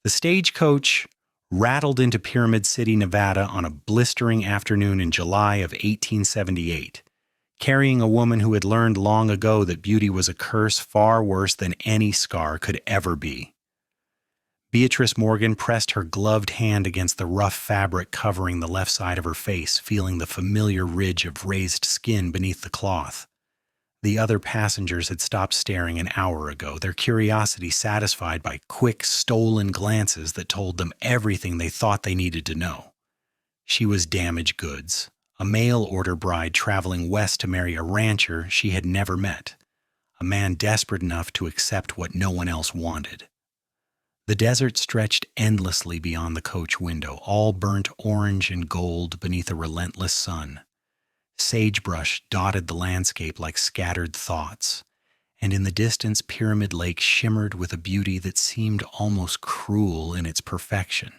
The stagecoach rattled into Pyramid City, Nevada on a blistering afternoon in July of 1878, carrying a woman who had learned long ago that beauty was a curse far worse than any scar could ever be. Beatrice Morgan pressed her gloved hand against the rough fabric covering the left side of her face, feeling the familiar ridge of raised skin beneath the cloth. The other passengers had stopped staring an hour ago, their curiosity satisfied by quick, stolen glances that told them everything they thought they needed to know. She was damaged goods, a mail-order bride traveling west to marry a rancher she had never met, a man desperate enough to accept what no one else wanted. The desert stretched endlessly beyond the coach window, all burnt orange and gold beneath a relentless sun. Sagebrush dotted the landscape like scattered thoughts, and in the distance Pyramid Lake shimmered with a beauty that seemed almost cruel in its perfection.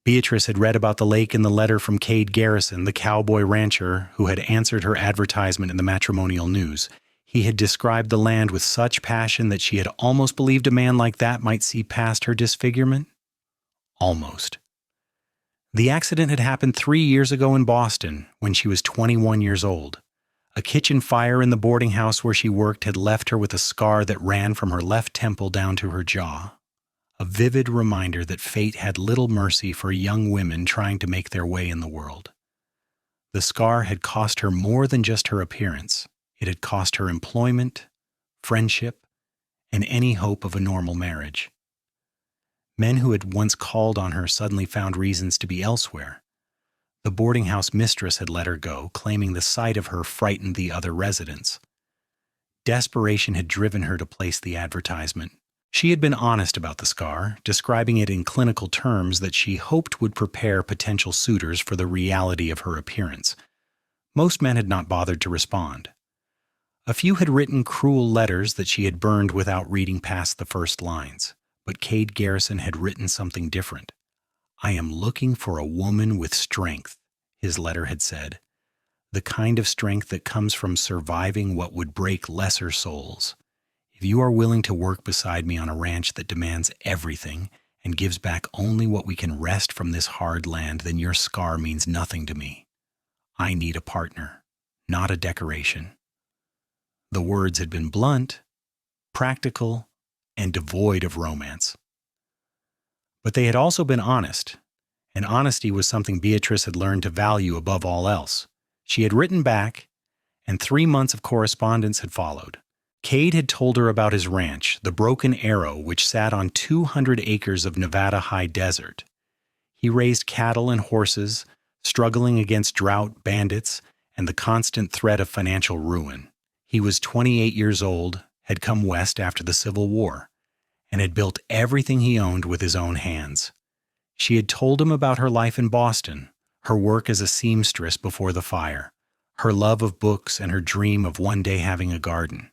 Beatrice had read about the lake in the letter from Kade Garrison, the cowboy rancher who had answered her advertisement in the matrimonial news. He had described the land with such passion that she had almost believed a man like that might see past her disfigurement. Almost. The accident had happened 3 years ago in Boston, when she was 21 years old. A kitchen fire in the boarding house where she worked had left her with a scar that ran from her left temple down to her jaw. A vivid reminder that fate had little mercy for young women trying to make their way in the world. The scar had cost her more than just her appearance. It had cost her employment, friendship, and any hope of a normal marriage. Men who had once called on her suddenly found reasons to be elsewhere. The boarding house mistress had let her go, claiming the sight of her frightened the other residents. Desperation had driven her to place the advertisement. She had been honest about the scar, describing it in clinical terms that she hoped would prepare potential suitors for the reality of her appearance. Most men had not bothered to respond. A few had written cruel letters that she had burned without reading past the first lines. But Kade Garrison had written something different. "I am looking for a woman with strength," his letter had said. "The kind of strength that comes from surviving what would break lesser souls. If you are willing to work beside me on a ranch that demands everything and gives back only what we can wrest from this hard land, then your scar means nothing to me. I need a partner, not a decoration." The words had been blunt, practical, and devoid of romance. But they had also been honest, and honesty was something Beatrice had learned to value above all else. She had written back, and 3 months of correspondence had followed. Kade had told her about his ranch, the Broken Arrow, which sat on 200 acres of Nevada high desert. He raised cattle and horses, struggling against drought, bandits, and the constant threat of financial ruin. He was 28 years old, had come west after the Civil War, and had built everything he owned with his own hands. She had told him about her life in Boston, her work as a seamstress before the fire, her love of books, and her dream of one day having a garden.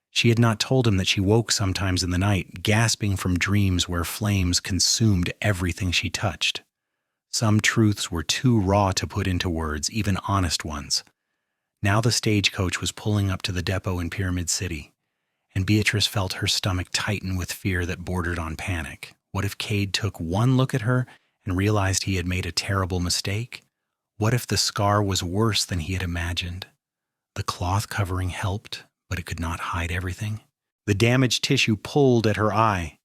She had not told him that she woke sometimes in the night, gasping from dreams where flames consumed everything she touched. Some truths were too raw to put into words, even honest ones. Now the stagecoach was pulling up to the depot in Pyramid City, and Beatrice felt her stomach tighten with fear that bordered on panic. What if Kade took one look at her and realized he had made a terrible mistake? What if the scar was worse than he had imagined? The cloth covering helped, but it could not hide everything. The damaged tissue pulled at her eye,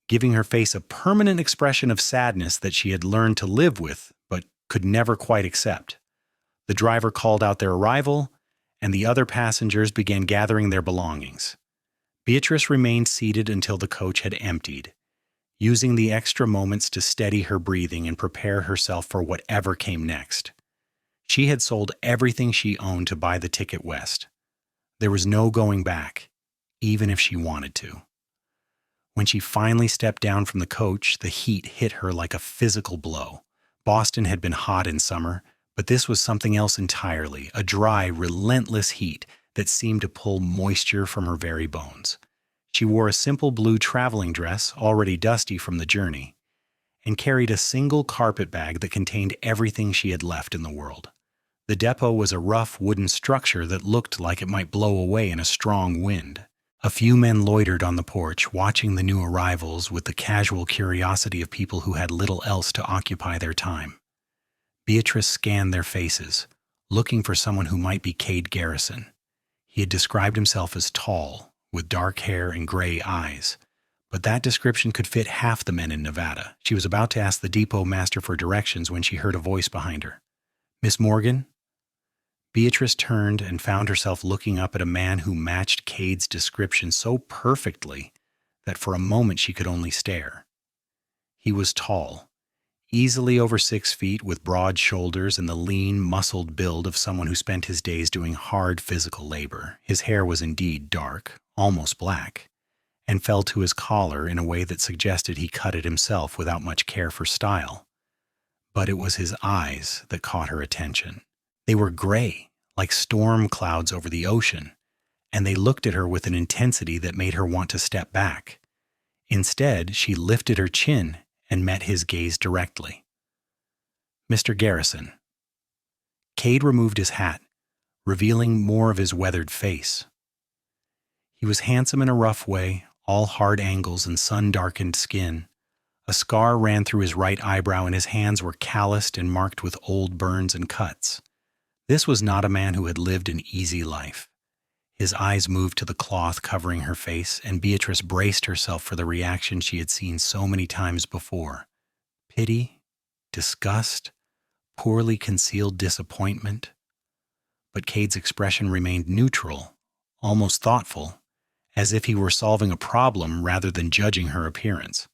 giving her face a permanent expression of sadness that she had learned to live with, but could never quite accept. The driver called out their arrival, and the other passengers began gathering their belongings. Beatrice remained seated until the coach had emptied, using the extra moments to steady her breathing and prepare herself for whatever came next. She had sold everything she owned to buy the ticket west. There was no going back, even if she wanted to. When she finally stepped down from the coach, the heat hit her like a physical blow. Boston had been hot in summer, but this was something else entirely, a dry, relentless heat that seemed to pull moisture from her very bones. She wore a simple blue traveling dress, already dusty from the journey, and carried a single carpet bag that contained everything she had left in the world. The depot was a rough wooden structure that looked like it might blow away in a strong wind. A few men loitered on the porch, watching the new arrivals with the casual curiosity of people who had little else to occupy their time. Beatrice scanned their faces, looking for someone who might be Kade Garrison. He had described himself as tall, with dark hair and gray eyes, but that description could fit half the men in Nevada. She was about to ask the depot master for directions when she heard a voice behind her. "Miss Morgan?" Beatrice turned and found herself looking up at a man who matched Cade's description so perfectly that for a moment she could only stare. He was tall, easily over 6 feet, with broad shoulders and the lean, muscled build of someone who spent his days doing hard physical labor. His hair was indeed dark, almost black, and fell to his collar in a way that suggested he cut it himself without much care for style. But it was his eyes that caught her attention. They were gray, like storm clouds over the ocean, and they looked at her with an intensity that made her want to step back. Instead, she lifted her chin and met his gaze directly. "Mr. Garrison." Kade removed his hat, revealing more of his weathered face. He was handsome in a rough way, all hard angles and sun-darkened skin. A scar ran through his right eyebrow and his hands were calloused and marked with old burns and cuts. This was not a man who had lived an easy life. His eyes moved to the cloth covering her face, and Beatrice braced herself for the reaction she had seen so many times before. Pity, disgust, poorly concealed disappointment. But Cade's expression remained neutral, almost thoughtful, as if he were solving a problem rather than judging her appearance.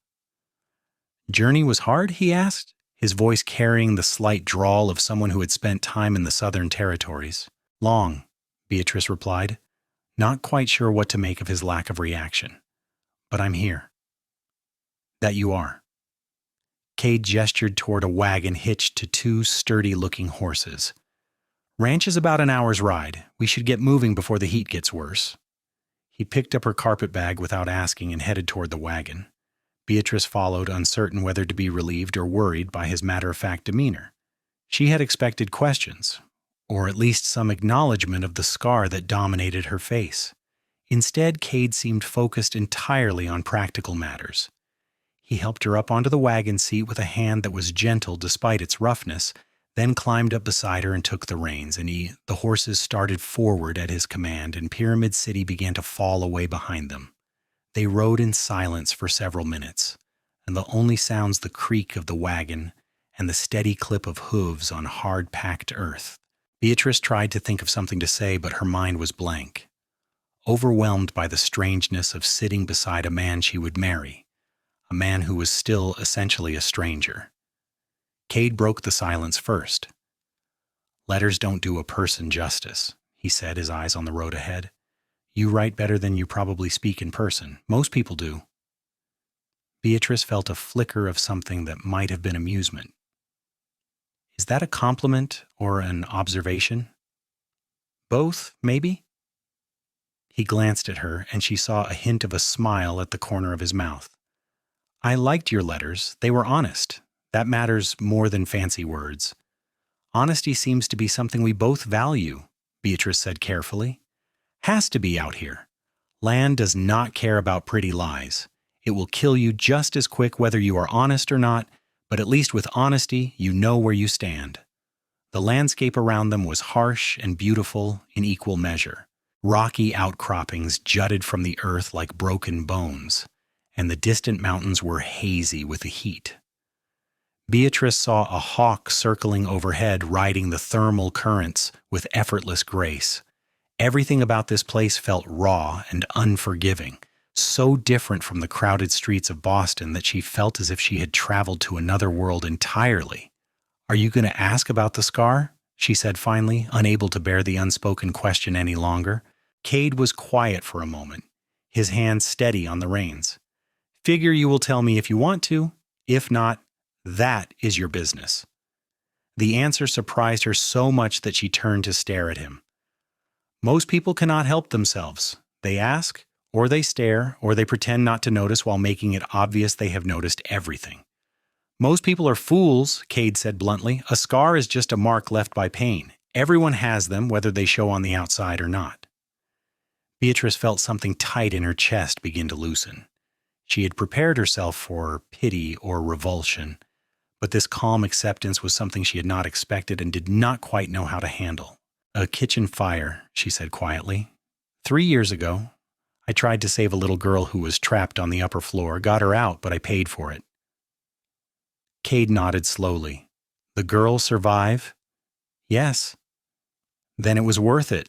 "Journey was hard?" he asked, his voice carrying the slight drawl of someone who had spent time in the Southern Territories. "Long," Beatrice replied, not quite sure what to make of his lack of reaction. "But I'm here." "That you are." Kade gestured toward a wagon hitched to 2 sturdy-looking horses. "Ranch is about an hour's ride. We should get moving before the heat gets worse." He picked up her carpet bag without asking and headed toward the wagon. Beatrice followed, uncertain whether to be relieved or worried by his matter-of-fact demeanor. She had expected questions, or at least some acknowledgement of the scar that dominated her face. Instead, Kade seemed focused entirely on practical matters. He helped her up onto the wagon seat with a hand that was gentle despite its roughness, then climbed up beside her and took the reins, and the horses started forward at his command, and Pyramid City began to fall away behind them. They rode in silence for several minutes, and the only sounds the creak of the wagon and the steady clip of hooves on hard-packed earth. Beatrice tried to think of something to say, but her mind was blank, overwhelmed by the strangeness of sitting beside a man she would marry, a man who was still essentially a stranger. Kade broke the silence first. "Letters don't do a person justice," he said, his eyes on the road ahead. "You write better than you probably speak in person. Most people do." Beatrice felt a flicker of something that might have been amusement. "Is that a compliment or an observation?" "Both, maybe?" He glanced at her, and she saw a hint of a smile at the corner of his mouth. "I liked your letters. They were honest. That matters more than fancy words. Honesty seems to be something we both value," Beatrice said carefully. "Has to be out here. Land does not care about pretty lies. It will kill you just as quick whether you are honest or not, but at least with honesty, you know where you stand." The landscape around them was harsh and beautiful in equal measure. Rocky outcroppings jutted from the earth like broken bones, and the distant mountains were hazy with the heat. Beatrice saw a hawk circling overhead, riding the thermal currents with effortless grace. Everything about this place felt raw and unforgiving, so different from the crowded streets of Boston that she felt as if she had traveled to another world entirely. "Are you going to ask about the scar?" she said finally, unable to bear the unspoken question any longer. Kade was quiet for a moment, his hand steady on the reins. "Figure you will tell me if you want to. If not, that is your business." The answer surprised her so much that she turned to stare at him. "Most people cannot help themselves. They ask, or they stare, or they pretend not to notice while making it obvious they have noticed everything." "Most people are fools," Kade said bluntly. "A scar is just a mark left by pain. Everyone has them, whether they show on the outside or not." Beatrice felt something tight in her chest begin to loosen. She had prepared herself for pity or revulsion, but this calm acceptance was something she had not expected and did not quite know how to handle. "A kitchen fire," she said quietly. "3 years ago, I tried to save a little girl who was trapped on the upper floor, got her out, but I paid for it." Kade nodded slowly. "The girl survive?" "Yes." "Then it was worth it."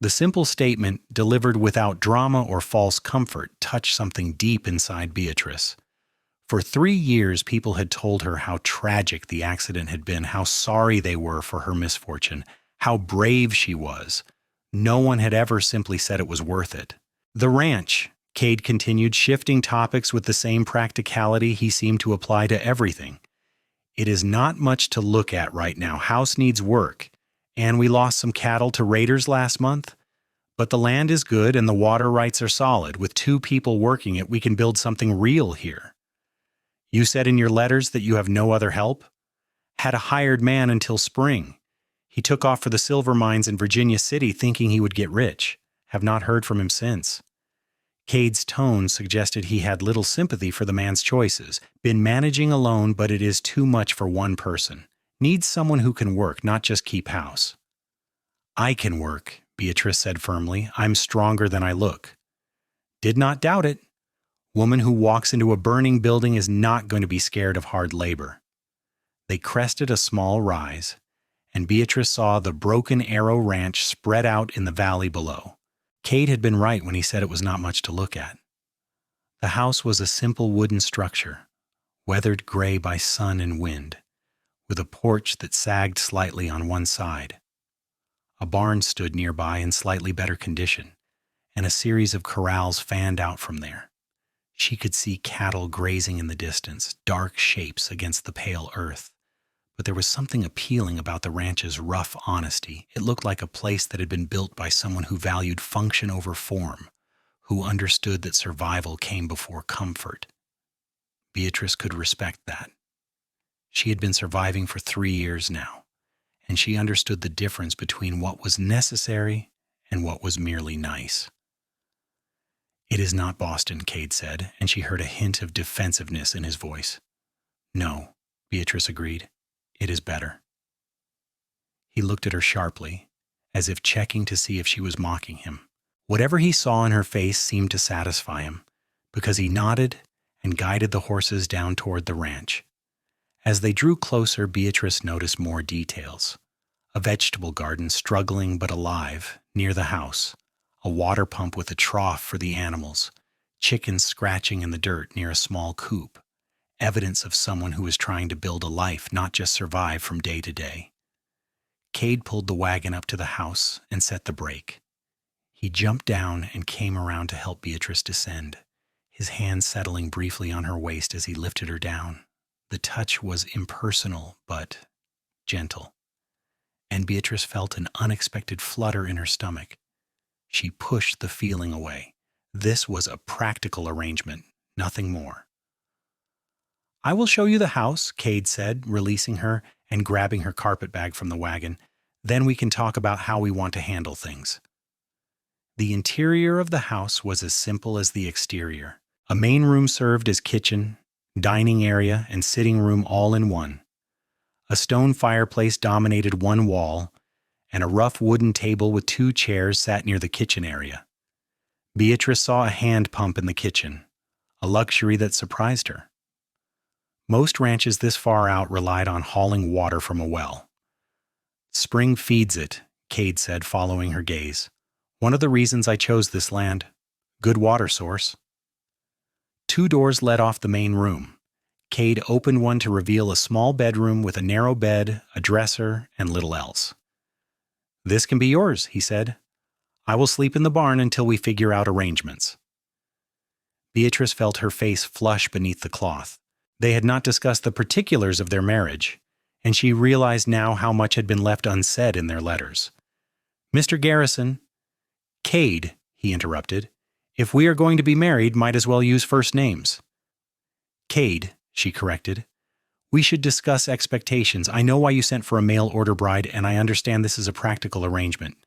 The simple statement, delivered without drama or false comfort, touched something deep inside Beatrice. For 3 years, people had told her how tragic the accident had been, how sorry they were for her misfortune, how brave she was. No one had ever simply said it was worth it. "The ranch," Kade continued, shifting topics with the same practicality he seemed to apply to everything. "It is not much to look at right now. House needs work. And we lost some cattle to raiders last month. But the land is good and the water rights are solid. With 2 people working it, we can build something real here. You said in your letters that you have no other help? Had a hired man until spring. He took off for the silver mines in Virginia City thinking he would get rich. Have not heard from him since." Kade's tone suggested he had little sympathy for the man's choices. "Been managing alone, but it is too much for one person. Needs someone who can work, not just keep house." "I can work," Beatrice said firmly. "I'm stronger than I look." "Did not doubt it. Woman who walks into a burning building is not going to be scared of hard labor." They crested a small rise, and Beatrice saw the Broken Arrow Ranch spread out in the valley below. Kade had been right when he said it was not much to look at. The house was a simple wooden structure, weathered gray by sun and wind, with a porch that sagged slightly on one side. A barn stood nearby in slightly better condition, and a series of corrals fanned out from there. She could see cattle grazing in the distance, dark shapes against the pale earth. But there was something appealing about the ranch's rough honesty. It looked like a place that had been built by someone who valued function over form, who understood that survival came before comfort. Beatrice could respect that. She had been surviving for 3 years now, and she understood the difference between what was necessary and what was merely nice. "It is not Boston," Kade said, and she heard a hint of defensiveness in his voice. "No," Beatrice agreed. "It is better." He looked at her sharply, as if checking to see if she was mocking him. Whatever he saw in her face seemed to satisfy him, because he nodded and guided the horses down toward the ranch. As they drew closer, Beatrice noticed more details. A vegetable garden struggling but alive near the house, a water pump with a trough for the animals, chickens scratching in the dirt near a small coop, evidence of someone who was trying to build a life, not just survive from day to day. Kade pulled the wagon up to the house and set the brake. He jumped down and came around to help Beatrice descend, his hand settling briefly on her waist as he lifted her down. The touch was impersonal but gentle, and Beatrice felt an unexpected flutter in her stomach. She pushed the feeling away. This was a practical arrangement, nothing more. "I will show you the house," Kade said, releasing her and grabbing her carpet bag from the wagon. "Then we can talk about how we want to handle things." The interior of the house was as simple as the exterior. A main room served as kitchen, dining area, and sitting room all in one. A stone fireplace dominated one wall, and a rough wooden table with 2 chairs sat near the kitchen area. Beatrice saw a hand pump in the kitchen, a luxury that surprised her. Most ranches this far out relied on hauling water from a well. "Spring feeds it," Kade said, following her gaze. "One of the reasons I chose this land. Good water source." 2 doors led off the main room. Kade opened one to reveal a small bedroom with a narrow bed, a dresser, and little else. "This can be yours," he said. "I will sleep in the barn until we figure out arrangements." Beatrice felt her face flush beneath the cloth. They had not discussed the particulars of their marriage, and she realized now how much had been left unsaid in their letters. "Mr. Garrison—" "Kade," he interrupted. "If we are going to be married, might as well use first names." "Kade," she corrected. "We should discuss expectations. I know why you sent for a mail order bride, and I understand this is a practical arrangement.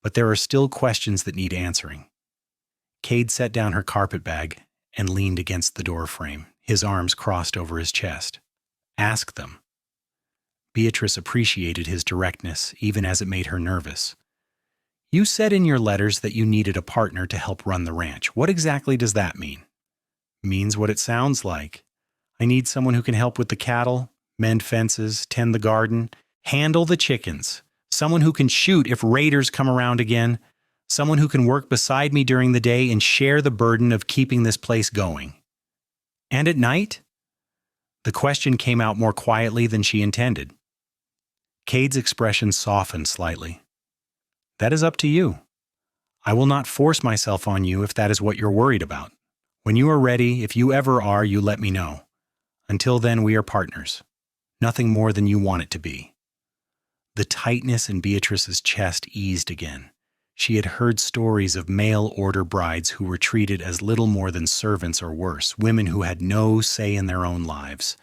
but there are still questions that need answering. Kade set down her carpet bag and leaned against the door frame, his arms crossed over his chest. Ask them. Beatrice appreciated his directness, even as it made her nervous. You said in your letters that you needed a partner to help run the ranch. What exactly does that mean? Means what it sounds like. I need someone who can help with the cattle, mend fences, tend the garden, handle the chickens. Someone who can shoot if raiders come around again. Someone who can work beside me during the day and share the burden of keeping this place going. And at night? The question came out more quietly than she intended. Kade's expression softened slightly. That is up to you. I will not force myself on you if that is what you're worried about. When you are ready, if you ever are, you let me know. Until then, we are partners. Nothing more than you want it to be. The tightness in Beatrice's chest eased again. She had heard stories of mail-order brides who were treated as little more than servants or worse, women who had no say in their own lives.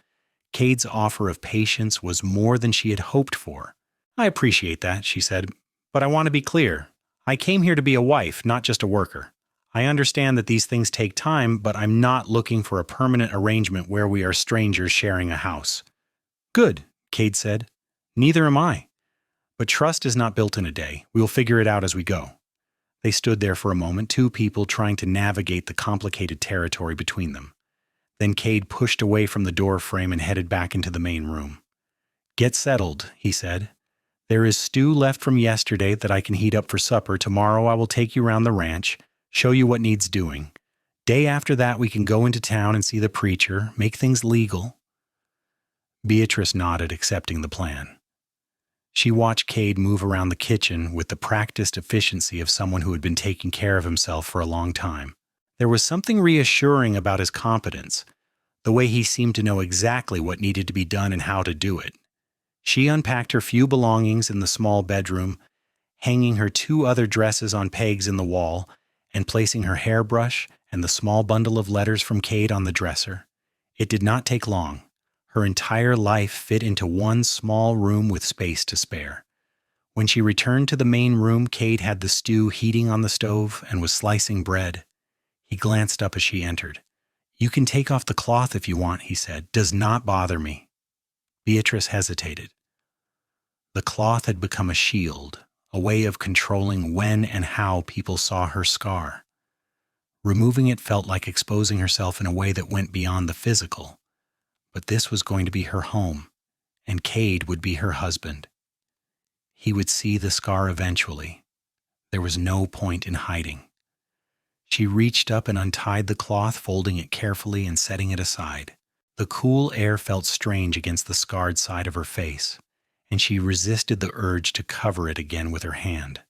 Kade's offer of patience was more than she had hoped for. I appreciate that, she said, but I want to be clear. I came here to be a wife, not just a worker. I understand that these things take time, but I'm not looking for a permanent arrangement where we are strangers sharing a house. Good, Kade said. Neither am I. But trust is not built in a day. We will figure it out as we go. They stood there for a moment, two people trying to navigate the complicated territory between them. Then Kade pushed away from the door frame and headed back into the main room. Get settled, he said. There is stew left from yesterday that I can heat up for supper. Tomorrow I will take you around the ranch, show you what needs doing. Day after that we can go into town and see the preacher, make things legal. Beatrice nodded, accepting the plan. She watched Kade move around the kitchen with the practiced efficiency of someone who had been taking care of himself for a long time. There was something reassuring about his competence, the way he seemed to know exactly what needed to be done and how to do it. She unpacked her few belongings in the small bedroom, hanging her 2 other dresses on pegs in the wall, and placing her hairbrush and the small bundle of letters from Kade on the dresser. It did not take long. Her entire life fit into one small room with space to spare. When she returned to the main room, Kade had the stew heating on the stove and was slicing bread. He glanced up as she entered. You can take off the cloth if you want, he said. Does not bother me. Beatrice hesitated. The cloth had become a shield, a way of controlling when and how people saw her scar. Removing it felt like exposing herself in a way that went beyond the physical. But this was going to be her home, and Kade would be her husband. He would see the scar eventually. There was no point in hiding. She reached up and untied the cloth, folding it carefully and setting it aside. The cool air felt strange against the scarred side of her face, and she resisted the urge to cover it again with her hand.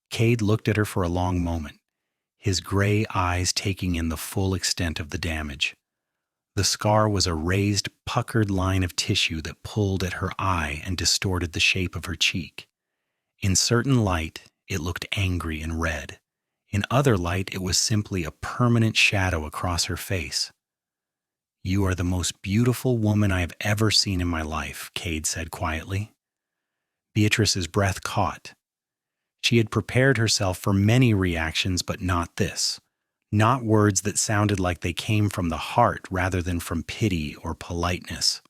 Kade looked at her for a long moment, his gray eyes taking in the full extent of the damage. The scar was a raised, puckered line of tissue that pulled at her eye and distorted the shape of her cheek. In certain light, it looked angry and red. In other light, it was simply a permanent shadow across her face. You are the most beautiful woman I have ever seen in my life, Kade said quietly. Beatrice's breath caught. She had prepared herself for many reactions, but not this. Not words that sounded like they came from the heart rather than from pity or politeness.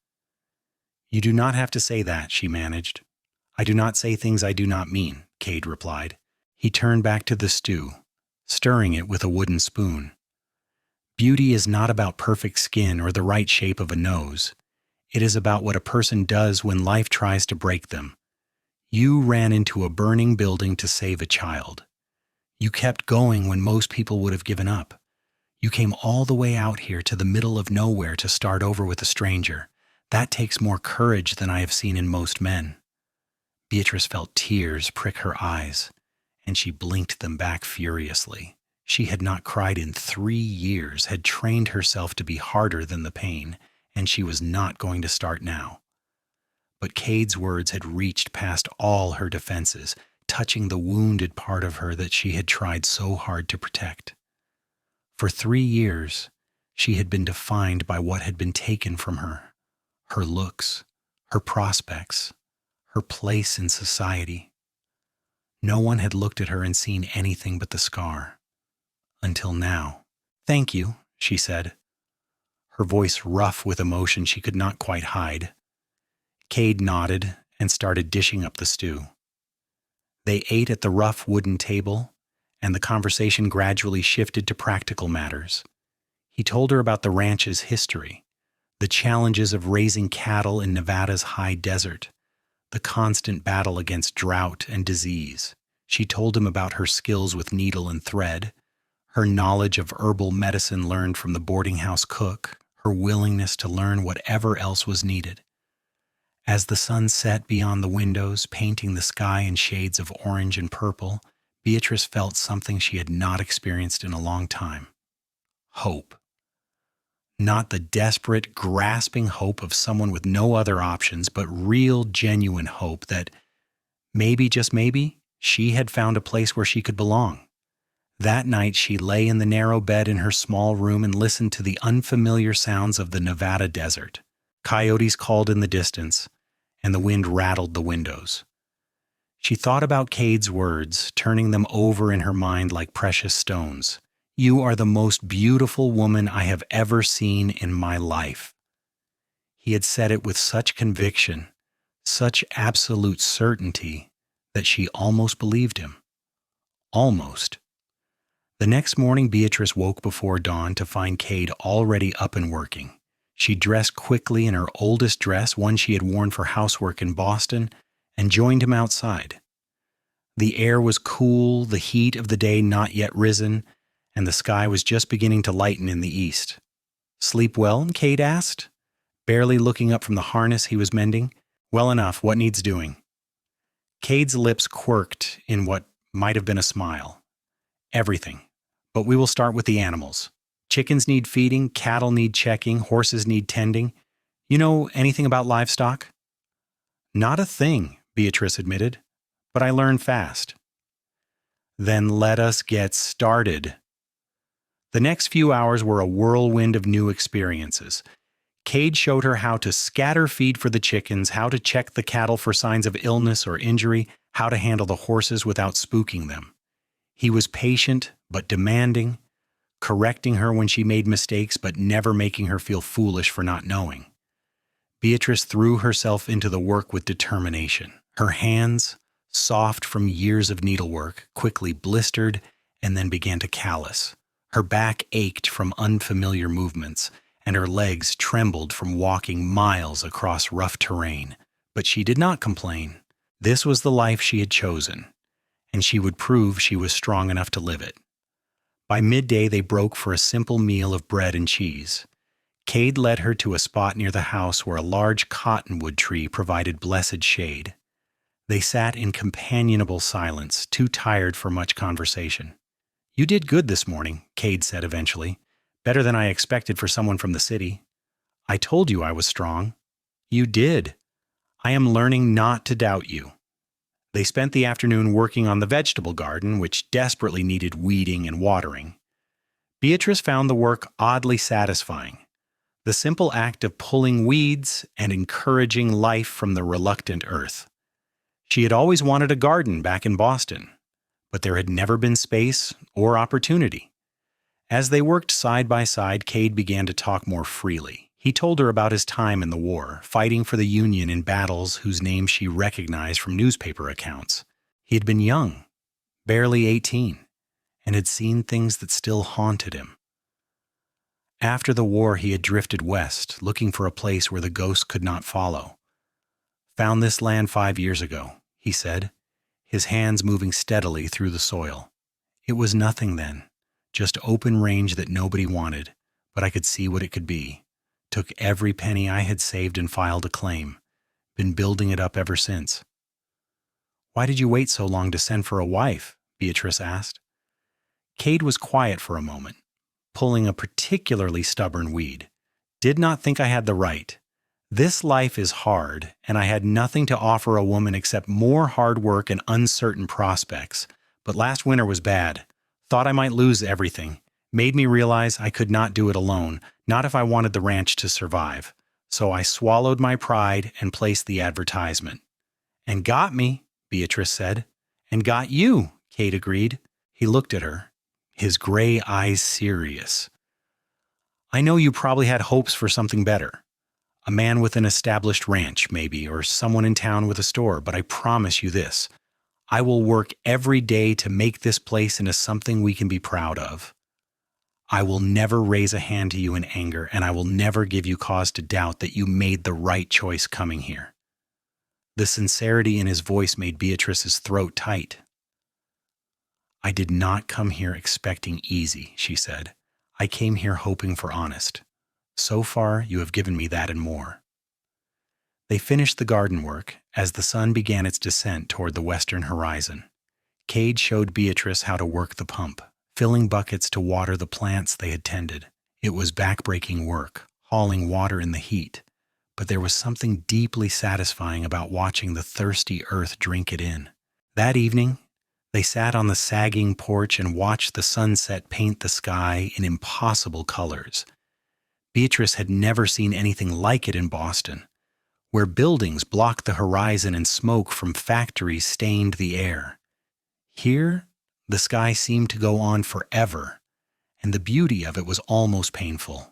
You do not have to say that, she managed. I do not say things I do not mean, Kade replied. He turned back to the stew, stirring it with a wooden spoon. Beauty is not about perfect skin or the right shape of a nose. It is about what a person does when life tries to break them. You ran into a burning building to save a child. You kept going when most people would have given up. You came all the way out here to the middle of nowhere to start over with a stranger. That takes more courage than I have seen in most men. Beatrice felt tears prick her eyes, and she blinked them back furiously. She had not cried in 3 years, had trained herself to be harder than the pain, and she was not going to start now. But Kade's words had reached past all her defenses, touching the wounded part of her that she had tried so hard to protect. For 3 years, she had been defined by what had been taken from her, her looks, her prospects, her place in society. No one had looked at her and seen anything but the scar. Until now. "Thank you," she said, her voice rough with emotion she could not quite hide. Kade nodded and started dishing up the stew. They ate at the rough wooden table, and the conversation gradually shifted to practical matters. He told her about the ranch's history, the challenges of raising cattle in Nevada's high desert, the constant battle against drought and disease. She told him about her skills with needle and thread, her knowledge of herbal medicine learned from the boarding house cook, her willingness to learn whatever else was needed. As the sun set beyond the windows, painting the sky in shades of orange and purple, Beatrice felt something she had not experienced in a long time. Hope. Not the desperate, grasping hope of someone with no other options, but real, genuine hope that maybe, just maybe, she had found a place where she could belong. That night she lay in the narrow bed in her small room and listened to the unfamiliar sounds of the Nevada desert. Coyotes called in the distance, and the wind rattled the windows. She thought about Kade's words, turning them over in her mind like precious stones. "You are the most beautiful woman I have ever seen in my life." He had said it with such conviction, such absolute certainty, that she almost believed him. Almost. The next morning, Beatrice woke before dawn to find Kade already up and working. She dressed quickly in her oldest dress, one she had worn for housework in Boston, and joined him outside. The air was cool, the heat of the day not yet risen, and the sky was just beginning to lighten in the east. "Sleep well?" Kade asked, barely looking up from the harness he was mending. "Well enough. What needs doing?" Kade's lips quirked in what might have been a smile. "Everything. But we will start with the animals. Chickens need feeding, cattle need checking, horses need tending. You know anything about livestock?" "Not a thing," Beatrice admitted, "but I learn fast." "Then let us get started." The next few hours were a whirlwind of new experiences. Kade showed her how to scatter feed for the chickens, how to check the cattle for signs of illness or injury, how to handle the horses without spooking them. He was patient but demanding, correcting her when she made mistakes but never making her feel foolish for not knowing. Beatrice threw herself into the work with determination. Her hands, soft from years of needlework, quickly blistered and then began to callous. Her back ached from unfamiliar movements, and her legs trembled from walking miles across rough terrain. But she did not complain. This was the life she had chosen, and she would prove she was strong enough to live it. By midday, they broke for a simple meal of bread and cheese. Kade led her to a spot near the house where a large cottonwood tree provided blessed shade. They sat in companionable silence, too tired for much conversation. "You did good this morning," Kade said eventually. "Better than I expected for someone from the city." "I told you I was strong." "You did. I am learning not to doubt you." They spent the afternoon working on the vegetable garden, which desperately needed weeding and watering. Beatrice found the work oddly satisfying. The simple act of pulling weeds and encouraging life from the reluctant earth. She had always wanted a garden back in Boston, but there had never been space or opportunity. As they worked side by side, Kade began to talk more freely. He told her about his time in the war, fighting for the Union in battles whose names she recognized from newspaper accounts. He had been young, barely 18, and had seen things that still haunted him. After the war, he had drifted west, looking for a place where the ghosts could not follow. "Found this land 5 years ago," he said, his hands moving steadily through the soil. "It was nothing then, just open range that nobody wanted, but I could see what it could be. Took every penny I had saved and filed a claim. Been building it up ever since." "Why did you wait so long to send for a wife?" Beatrice asked. Kade was quiet for a moment, pulling a particularly stubborn weed. "Did not think I had the right. This life is hard, and I had nothing to offer a woman except more hard work and uncertain prospects. But last winter was bad. Thought I might lose everything. Made me realize I could not do it alone, not if I wanted the ranch to survive. So I swallowed my pride and placed the advertisement." "And got me," Beatrice said. And got you, Kade agreed. He looked at her, his gray eyes serious. I know you probably had hopes for something better. A man with an established ranch, maybe, or someone in town with a store, but I promise you this. I will work every day to make this place into something we can be proud of. I will never raise a hand to you in anger, and I will never give you cause to doubt that you made the right choice coming here. The sincerity in his voice made Beatrice's throat tight. I did not come here expecting easy, she said. I came here hoping for honest. So far, you have given me that and more. They finished the garden work as the sun began its descent toward the western horizon. Kade showed Beatrice how to work the pump, filling buckets to water the plants they had tended. It was backbreaking work, hauling water in the heat, but there was something deeply satisfying about watching the thirsty earth drink it in. That evening, they sat on the sagging porch and watched the sunset paint the sky in impossible colors. Beatrice had never seen anything like it in Boston, where buildings blocked the horizon and smoke from factories stained the air. Here, the sky seemed to go on forever, and the beauty of it was almost painful.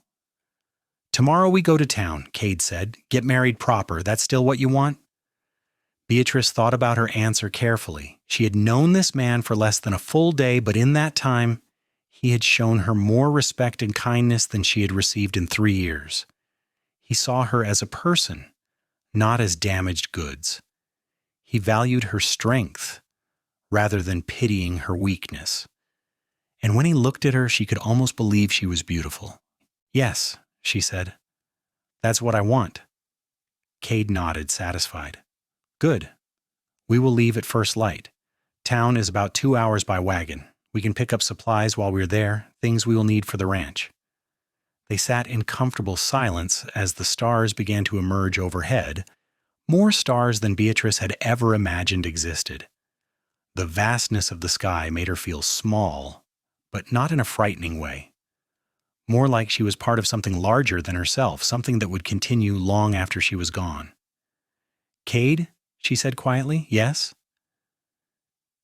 Tomorrow we go to town, Kade said. Get married proper. That's still what you want? Beatrice thought about her answer carefully. She had known this man for less than a full day, but in that time, he had shown her more respect and kindness than she had received in 3 years. He saw her as a person, not as damaged goods. He valued her strength rather than pitying her weakness. And when he looked at her, she could almost believe she was beautiful. Yes, she said. That's what I want. Kade nodded, satisfied. Good. We will leave at first light. Town is about 2 hours by wagon. We can pick up supplies while we're there, things we will need for the ranch. They sat in comfortable silence as the stars began to emerge overhead, more stars than Beatrice had ever imagined existed. The vastness of the sky made her feel small, but not in a frightening way. More like she was part of something larger than herself, something that would continue long after she was gone. Kade, she said quietly, yes?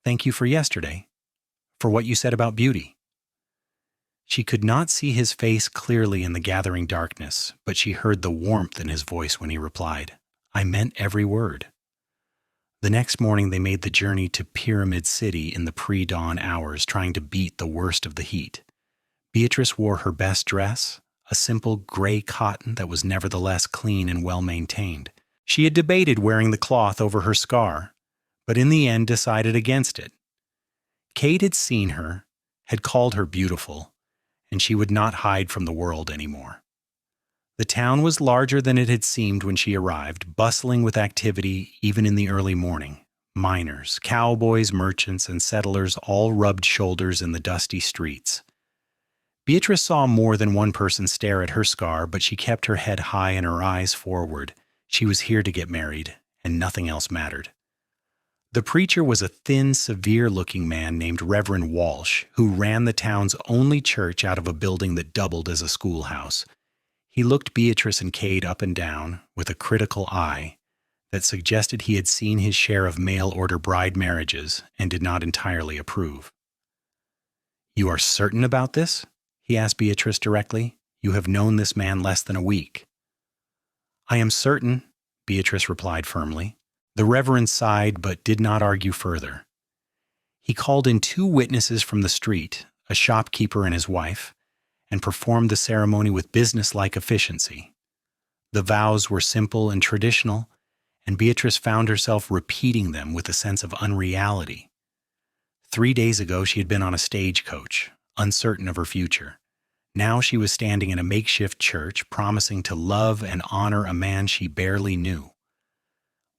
Thank you for yesterday, for what you said about beauty. She could not see his face clearly in the gathering darkness, but she heard the warmth in his voice when he replied, I meant every word. The next morning they made the journey to Pyramid City in the pre-dawn hours, trying to beat the worst of the heat. Beatrice wore her best dress, a simple gray cotton that was nevertheless clean and well-maintained. She had debated wearing the cloth over her scar, but in the end decided against it. Kade had seen her, had called her beautiful, and she would not hide from the world anymore. The town was larger than it had seemed when she arrived, bustling with activity even in the early morning. Miners, cowboys, merchants, and settlers all rubbed shoulders in the dusty streets. Beatrice saw more than one person stare at her scar, but she kept her head high and her eyes forward. She was here to get married, and nothing else mattered. The preacher was a thin, severe-looking man named Reverend Walsh, who ran the town's only church out of a building that doubled as a schoolhouse. He looked Beatrice and Kade up and down with a critical eye that suggested he had seen his share of mail-order bride marriages and did not entirely approve. You are certain about this? He asked Beatrice directly. You have known this man less than a week. I am certain, Beatrice replied firmly. The Reverend sighed but did not argue further. He called in 2 witnesses from the street, a shopkeeper and his wife, and performed the ceremony with businesslike efficiency. The vows were simple and traditional, and Beatrice found herself repeating them with a sense of unreality. 3 days ago she had been on a stagecoach, uncertain of her future. Now she was standing in a makeshift church, promising to love and honor a man she barely knew.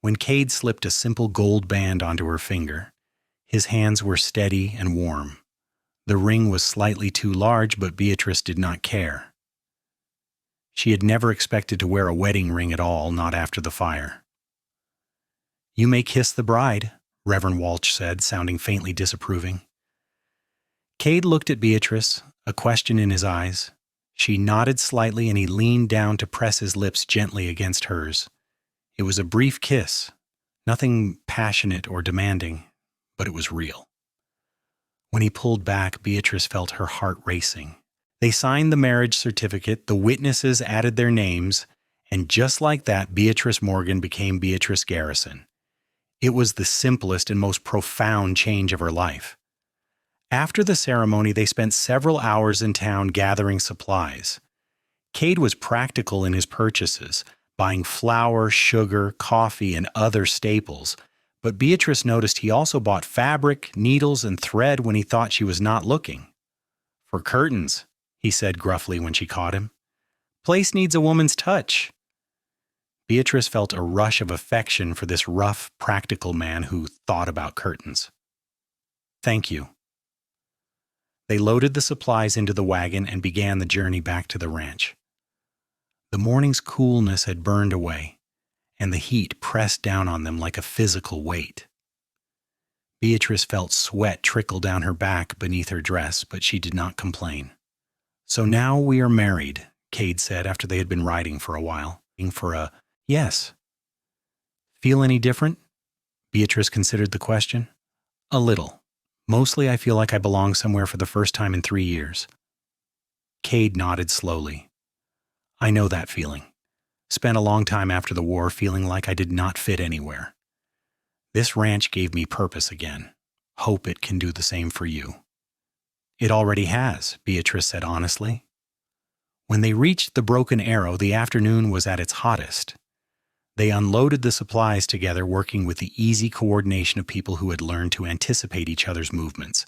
When Kade slipped a simple gold band onto her finger, his hands were steady and warm. The ring was slightly too large, but Beatrice did not care. She had never expected to wear a wedding ring at all, not after the fire. You may kiss the bride, Reverend Walsh said, sounding faintly disapproving. Kade looked at Beatrice, a question in his eyes. She nodded slightly and he leaned down to press his lips gently against hers. It was a brief kiss, nothing passionate or demanding, but it was real. When he pulled back, Beatrice felt her heart racing. They signed the marriage certificate, the witnesses added their names, and just like that, Beatrice Morgan became Beatrice Garrison. It was the simplest and most profound change of her life. After the ceremony, they spent several hours in town gathering supplies. Kade was practical in his purchases, buying flour, sugar, coffee, and other staples, but Beatrice noticed he also bought fabric, needles, and thread when he thought she was not looking. "For curtains," he said gruffly when she caught him. "Place needs a woman's touch." Beatrice felt a rush of affection for this rough, practical man who thought about curtains. "Thank you." They loaded the supplies into the wagon and began the journey back to the ranch. The morning's coolness had burned away, and the heat pressed down on them like a physical weight. Beatrice felt sweat trickle down her back beneath her dress, but she did not complain. "So now we are married," Kade said after they had been riding for a while. Yes. "Feel any different?" Beatrice considered the question. "A little. Mostly I feel like I belong somewhere for the first time in 3 years." Kade nodded slowly. "I know that feeling. Spent a long time after the war feeling like I did not fit anywhere. This ranch gave me purpose again. Hope it can do the same for you." "It already has," Beatrice said honestly. When they reached the Broken Arrow, the afternoon was at its hottest. They unloaded the supplies together, working with the easy coordination of people who had learned to anticipate each other's movements.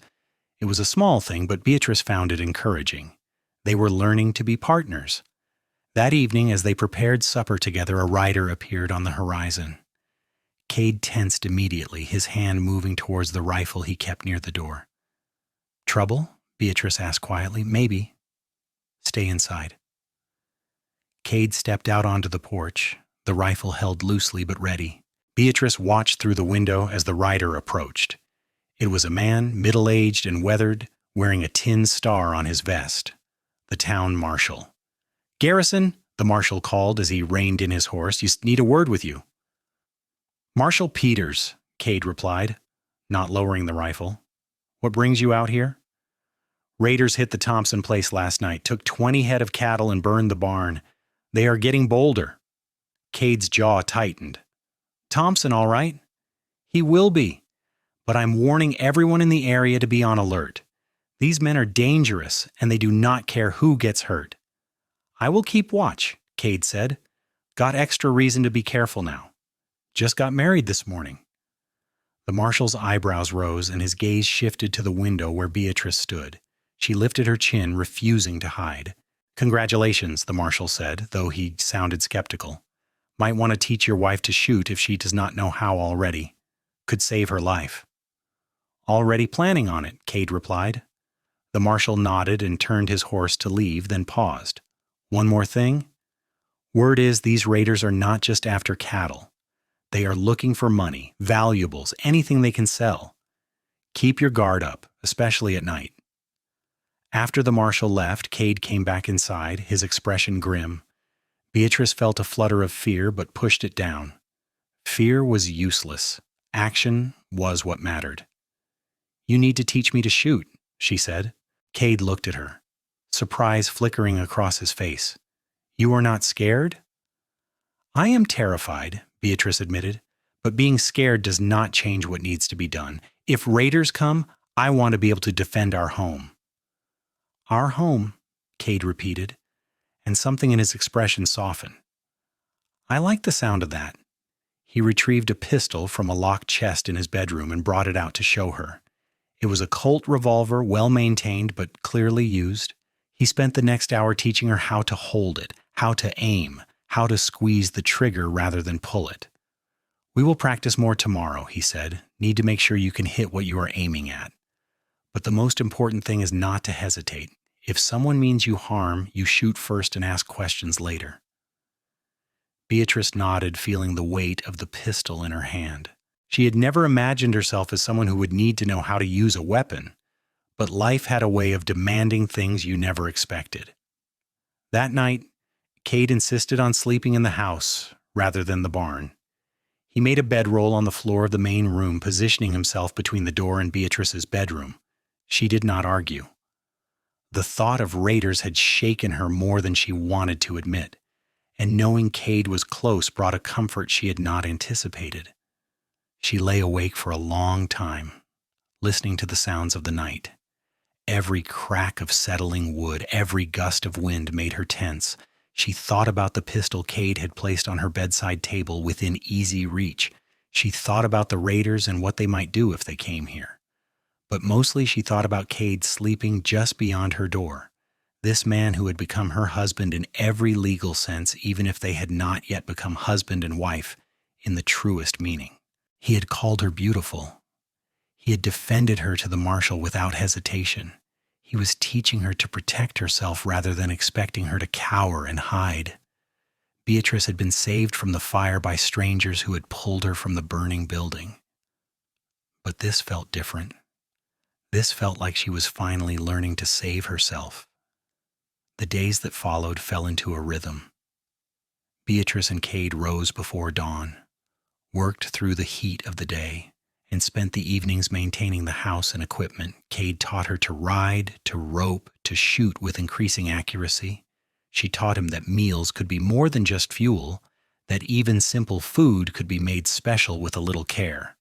It was a small thing, but Beatrice found it encouraging. They were learning to be partners. That evening, as they prepared supper together, a rider appeared on the horizon. Kade tensed immediately, his hand moving towards the rifle he kept near the door. "Trouble?" Beatrice asked quietly. "Maybe." "Stay inside." Kade stepped out onto the porch, the rifle held loosely but ready. Beatrice watched through the window as the rider approached. It was a man, middle-aged and weathered, wearing a tin star on his vest. The town marshal. "Garrison," the marshal called as he reined in his horse. "You need a word with you." "Marshal Peters," Kade replied, not lowering the rifle. "What brings you out here?" "Raiders hit the Thompson place last night, took 20 head of cattle and burned the barn. They are getting bolder." Cade's jaw tightened. "Thompson, all right?" "He will be. But I'm warning everyone in the area to be on alert. These men are dangerous, and they do not care who gets hurt." "I will keep watch," Kade said. "Got extra reason to be careful now. Just got married this morning." The marshal's eyebrows rose, and his gaze shifted to the window where Beatrice stood. She lifted her chin, refusing to hide. "Congratulations," the marshal said, though he sounded skeptical. "Might want to teach your wife to shoot if she does not know how already. Could save her life." "Already planning on it," Kade replied. The marshal nodded and turned his horse to leave, then paused. "One more thing. Word is these raiders are not just after cattle. They are looking for money, valuables, anything they can sell. Keep your guard up, especially at night." After the marshal left, Kade came back inside, his expression grim. Beatrice felt a flutter of fear, but pushed it down. Fear was useless. Action was what mattered. "You need to teach me to shoot," she said. Kade looked at her, surprise flickering across his face. "You are not scared?" "I am terrified," Beatrice admitted, "but being scared does not change what needs to be done. If raiders come, I want to be able to defend our home." "Our home," Kade repeated, and something in his expression softened. "I like the sound of that." He retrieved a pistol from a locked chest in his bedroom and brought it out to show her. It was a Colt revolver, well-maintained but clearly used. He spent the next hour teaching her how to hold it, how to aim, how to squeeze the trigger rather than pull it. "We will practice more tomorrow," he said. "Need to make sure you can hit what you are aiming at. But the most important thing is not to hesitate. If someone means you harm, you shoot first and ask questions later." Beatrice nodded, feeling the weight of the pistol in her hand. She had never imagined herself as someone who would need to know how to use a weapon, but life had a way of demanding things you never expected. That night, Kade insisted on sleeping in the house rather than the barn. He made a bedroll on the floor of the main room, positioning himself between the door and Beatrice's bedroom. She did not argue. The thought of raiders had shaken her more than she wanted to admit, and knowing Kade was close brought a comfort she had not anticipated. She lay awake for a long time, listening to the sounds of the night. Every crack of settling wood, every gust of wind made her tense. She thought about the pistol Kade had placed on her bedside table within easy reach. She thought about the raiders and what they might do if they came here. But mostly she thought about Kade sleeping just beyond her door. This man who had become her husband in every legal sense, even if they had not yet become husband and wife in the truest meaning. He had called her beautiful. He had defended her to the marshal without hesitation. He was teaching her to protect herself rather than expecting her to cower and hide. Beatrice had been saved from the fire by strangers who had pulled her from the burning building. But this felt different. This felt like she was finally learning to save herself. The days that followed fell into a rhythm. Beatrice and Kade rose before dawn, worked through the heat of the day, and spent the evenings maintaining the house and equipment. Kade taught her to ride, to rope, to shoot with increasing accuracy. She taught him that meals could be more than just fuel, that even simple food could be made special with a little care.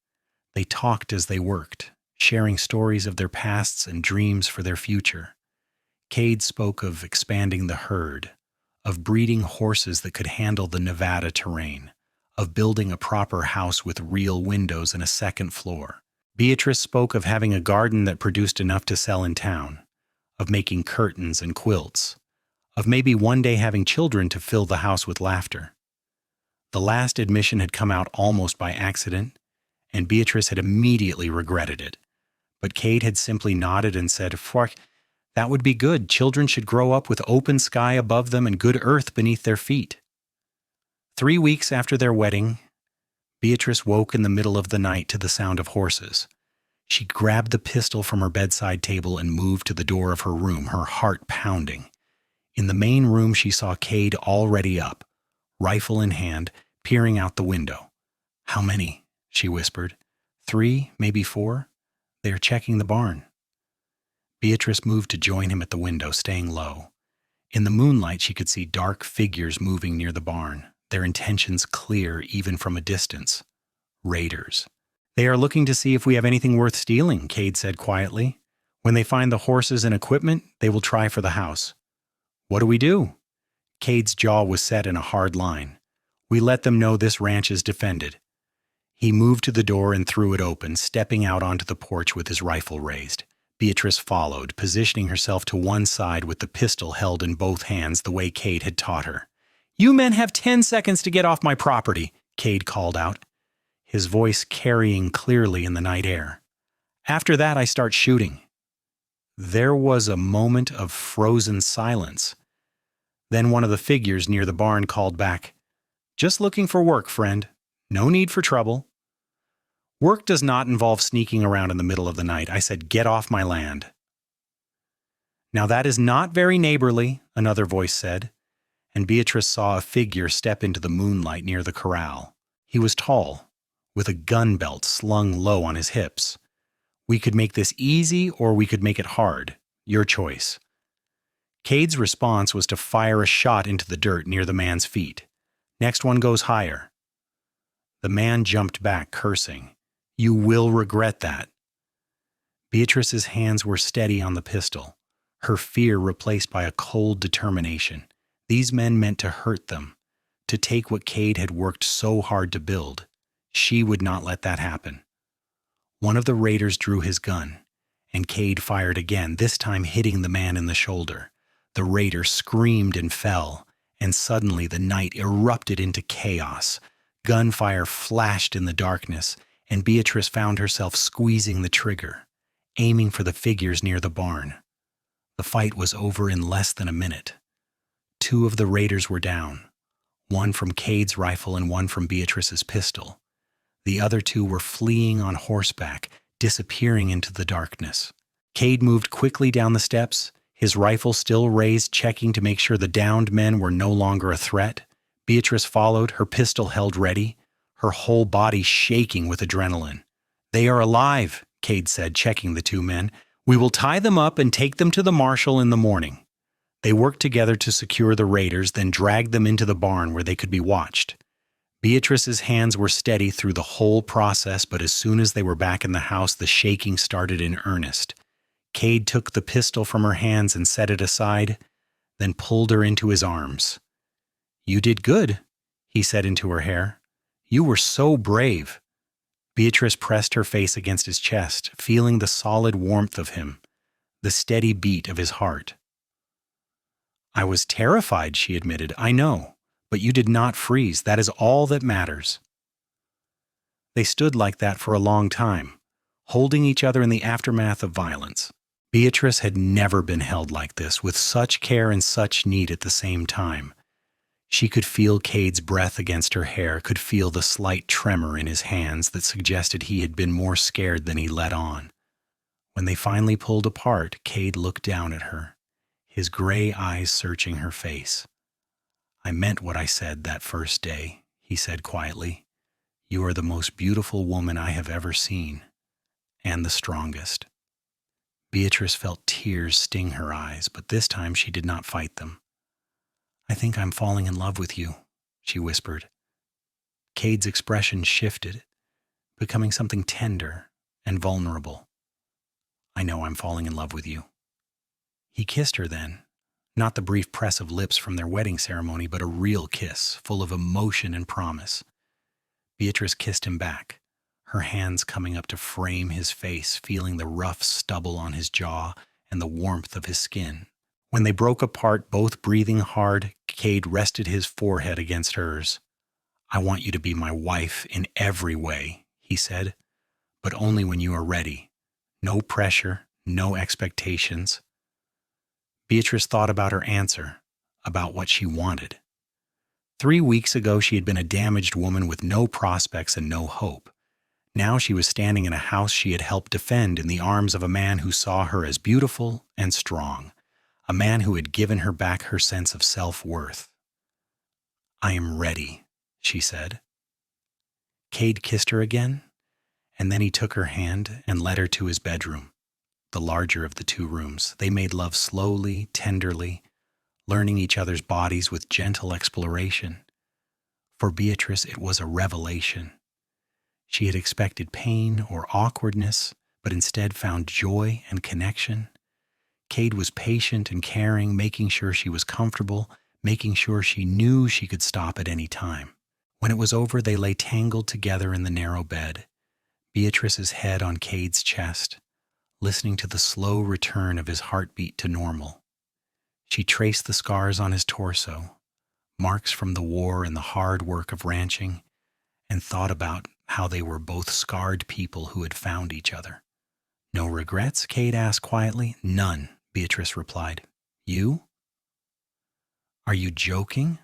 They talked as they worked, sharing stories of their pasts and dreams for their future. Kade spoke of expanding the herd, of breeding horses that could handle the Nevada terrain, of building a proper house with real windows and a second floor. Beatrice spoke of having a garden that produced enough to sell in town, of making curtains and quilts, of maybe one day having children to fill the house with laughter. The last admission had come out almost by accident, and Beatrice had immediately regretted it. But Kade had simply nodded and said, "Fuck, that would be good. Children should grow up with open sky above them and good earth beneath their feet." 3 weeks after their wedding, Beatrice woke in the middle of the night to the sound of horses. She grabbed the pistol from her bedside table and moved to the door of her room, her heart pounding. In the main room, she saw Kade already up, rifle in hand, peering out the window. "How many?" she whispered. 3, maybe 4. They are checking the barn." Beatrice moved to join him at the window, staying low. In the moonlight, she could see dark figures moving near the barn, their intentions clear even from a distance. Raiders. "They are looking to see if we have anything worth stealing," Kade said quietly. "When they find the horses and equipment, they will try for the house." "What do we do?" Cade's jaw was set in a hard line. "We let them know this ranch is defended." He moved to the door and threw it open, stepping out onto the porch with his rifle raised. Beatrice followed, positioning herself to one side with the pistol held in both hands the way Kade had taught her. "You men have 10 seconds to get off my property," Kade called out, his voice carrying clearly in the night air. "After that, I start shooting." There was a moment of frozen silence. Then one of the figures near the barn called back, "Just looking for work, friend. No need for trouble." "Work does not involve sneaking around in the middle of the night. I said, get off my land." "Now that is not very neighborly," another voice said, and Beatrice saw a figure step into the moonlight near the corral. He was tall, with a gun belt slung low on his hips. "We could make this easy or we could make it hard. Your choice." Cade's response was to fire a shot into the dirt near the man's feet. "Next one goes higher." The man jumped back, cursing. "You will regret that." Beatrice's hands were steady on the pistol, her fear replaced by a cold determination. These men meant to hurt them, to take what Kade had worked so hard to build. She would not let that happen. One of the raiders drew his gun, and Kade fired again, this time hitting the man in the shoulder. The raider screamed and fell, and suddenly the night erupted into chaos. Gunfire flashed in the darkness, and Beatrice found herself squeezing the trigger, aiming for the figures near the barn. The fight was over in less than a minute. 2 of the raiders were down, one from Cade's rifle and one from Beatrice's pistol. The other 2 were fleeing on horseback, disappearing into the darkness. Kade moved quickly down the steps, his rifle still raised, checking to make sure the downed men were no longer a threat. Beatrice followed, her pistol held ready. her whole body shaking with adrenaline. "They are alive," Kade said, checking the two men. "We will tie them up and take them to the marshal in the morning." They worked together to secure the raiders, then dragged them into the barn where they could be watched. Beatrice's hands were steady through the whole process, but as soon as they were back in the house, the shaking started in earnest. Kade took the pistol from her hands and set it aside, then pulled her into his arms. "You did good," he said into her hair. "You were so brave." Beatrice pressed her face against his chest, feeling the solid warmth of him, the steady beat of his heart. "I was terrified," she admitted. "I know, but you did not freeze. That is all that matters." They stood like that for a long time, holding each other in the aftermath of violence. Beatrice had never been held like this, with such care and such need at the same time. She could feel Kade's breath against her hair, could feel the slight tremor in his hands that suggested he had been more scared than he let on. When they finally pulled apart, Kade looked down at her, his gray eyes searching her face. "I meant what I said that first day," he said quietly. "You are the most beautiful woman I have ever seen, and the strongest." Beatrice felt tears sting her eyes, but this time she did not fight them. "I think I'm falling in love with you," she whispered. Kade's expression shifted, becoming something tender and vulnerable. "I know I'm falling in love with you." He kissed her then, not the brief press of lips from their wedding ceremony, but a real kiss, full of emotion and promise. Beatrice kissed him back, her hands coming up to frame his face, feeling the rough stubble on his jaw and the warmth of his skin. When they broke apart, both breathing hard, Kade rested his forehead against hers. "I want you to be my wife in every way," he said, "but only when you are ready. No pressure, no expectations." Beatrice thought about her answer, about what she wanted. 3 weeks ago, she had been a damaged woman with no prospects and no hope. Now she was standing in a house she had helped defend in the arms of a man who saw her as beautiful and strong, a man who had given her back her sense of self-worth. "I am ready," she said. Kade kissed her again, and then he took her hand and led her to his bedroom, the larger of the two rooms. They made love slowly, tenderly, learning each other's bodies with gentle exploration. For Beatrice, it was a revelation. She had expected pain or awkwardness, but instead found joy and connection. Kade was patient and caring, making sure she was comfortable, making sure she knew she could stop at any time. When it was over, they lay tangled together in the narrow bed, Beatrice's head on Kade's chest, listening to the slow return of his heartbeat to normal. She traced the scars on his torso, marks from the war and the hard work of ranching, and thought about how they were both scarred people who had found each other. "No regrets?" Kade asked quietly. "None," Beatrice replied. "You?" "Are you joking?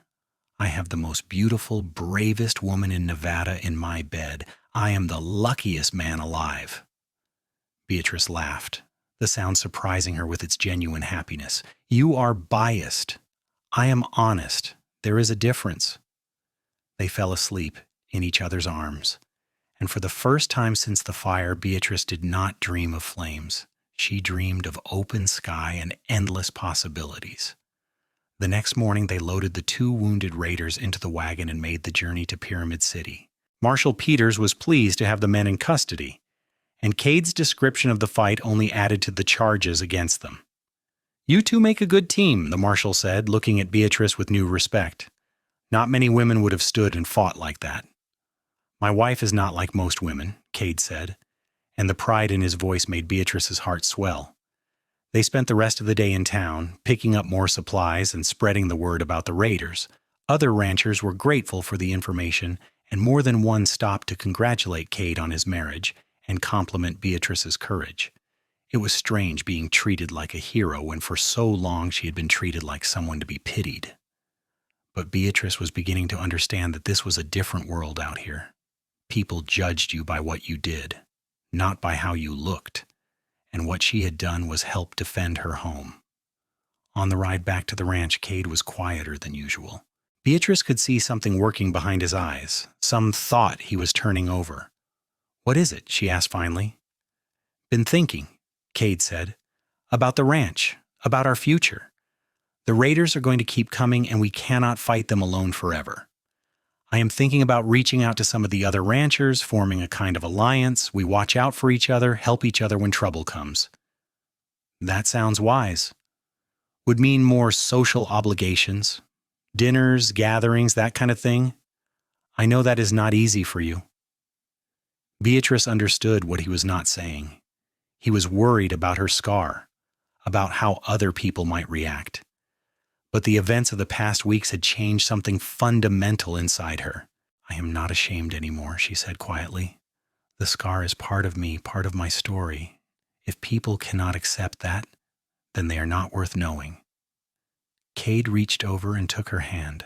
I have the most beautiful, bravest woman in Nevada in my bed. I am the luckiest man alive." Beatrice laughed, the sound surprising her with its genuine happiness. "You are biased. I am honest. There is a difference." They fell asleep in each other's arms, and for the first time since the fire, Beatrice did not dream of flames. She dreamed of open sky and endless possibilities. The next morning, they loaded the 2 wounded raiders into the wagon and made the journey to Pyramid City. Marshal Peters was pleased to have the men in custody, and Kade's description of the fight only added to the charges against them. "You two make a good team," the marshal said, looking at Beatrice with new respect. "Not many women would have stood and fought like that." "My wife is not like most women," Kade said, and the pride in his voice made Beatrice's heart swell. They spent the rest of the day in town, picking up more supplies and spreading the word about the raiders. Other ranchers were grateful for the information, and more than one stopped to congratulate Kade on his marriage and compliment Beatrice's courage. It was strange being treated like a hero when for so long she had been treated like someone to be pitied. But Beatrice was beginning to understand that this was a different world out here. People judged you by what you did, not by how you looked, and what she had done was help defend her home. On the ride back to the ranch, Kade was quieter than usual. Beatrice could see something working behind his eyes, some thought he was turning over. "What is it?" she asked finally. "Been thinking," Kade said, "about the ranch, about our future. The raiders are going to keep coming and we cannot fight them alone forever. I am thinking about reaching out to some of the other ranchers, forming a kind of alliance. We watch out for each other, help each other when trouble comes." "That sounds wise. Would mean more social obligations, dinners, gatherings, that kind of thing. I know that is not easy for you." Beatrice understood what he was not saying. He was worried about her scar, about how other people might react. But the events of the past weeks had changed something fundamental inside her. "I am not ashamed anymore," she said quietly. "The scar is part of me, part of my story. If people cannot accept that, then they are not worth knowing." Kade reached over and took her hand,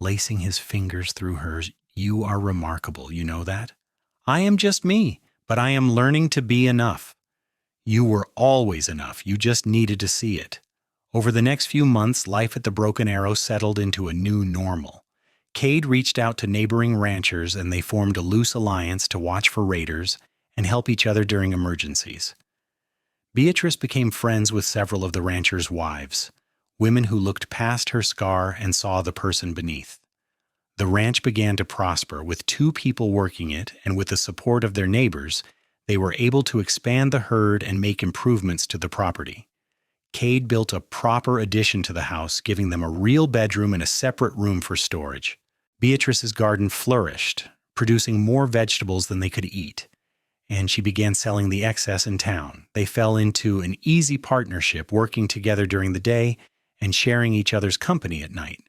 lacing his fingers through hers. "You are remarkable, you know that? I am just me, but I am learning to be enough. You were always enough, you just needed to see it." Over the next few months, life at the Broken Arrow settled into a new normal. Kade reached out to neighboring ranchers and they formed a loose alliance to watch for raiders and help each other during emergencies. Beatrice became friends with several of the ranchers' wives, women who looked past her scar and saw the person beneath. The ranch began to prosper, with 2 people working it, and with the support of their neighbors, they were able to expand the herd and make improvements to the property. Kade built a proper addition to the house, giving them a real bedroom and a separate room for storage. Beatrice's garden flourished, producing more vegetables than they could eat, and she began selling the excess in town. They fell into an easy partnership, working together during the day and sharing each other's company at night.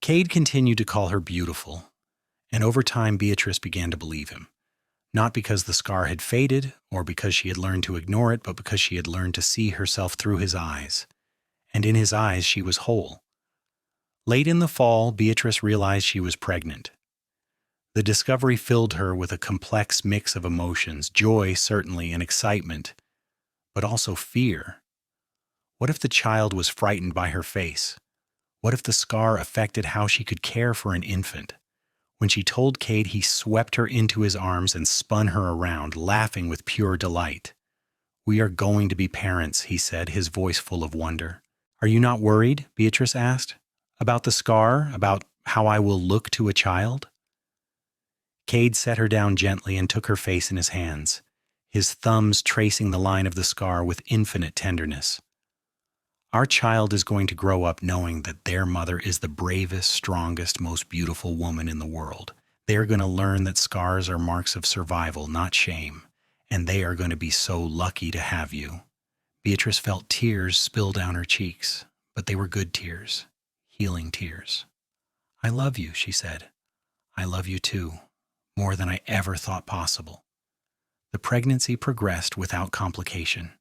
Kade continued to call her beautiful, and over time Beatrice began to believe him. Not because the scar had faded or because she had learned to ignore it, but because she had learned to see herself through his eyes. And in his eyes she was whole. Late in the fall, Beatrice realized she was pregnant. The discovery filled her with a complex mix of emotions, joy certainly, and excitement, but also fear. What if the child was frightened by her face? What if the scar affected how she could care for an infant? When she told Kade, he swept her into his arms and spun her around, laughing with pure delight. "We are going to be parents," he said, his voice full of wonder. "Are you not worried?" Beatrice asked. "About the scar? About how I will look to a child?" Kade set her down gently and took her face in his hands, his thumbs tracing the line of the scar with infinite tenderness. "Our child is going to grow up knowing that their mother is the bravest, strongest, most beautiful woman in the world. They are going to learn that scars are marks of survival, not shame, and they are going to be so lucky to have you." Beatrice felt tears spill down her cheeks, but they were good tears, healing tears. "I love you," she said. "I love you too, more than I ever thought possible." The pregnancy progressed without complication.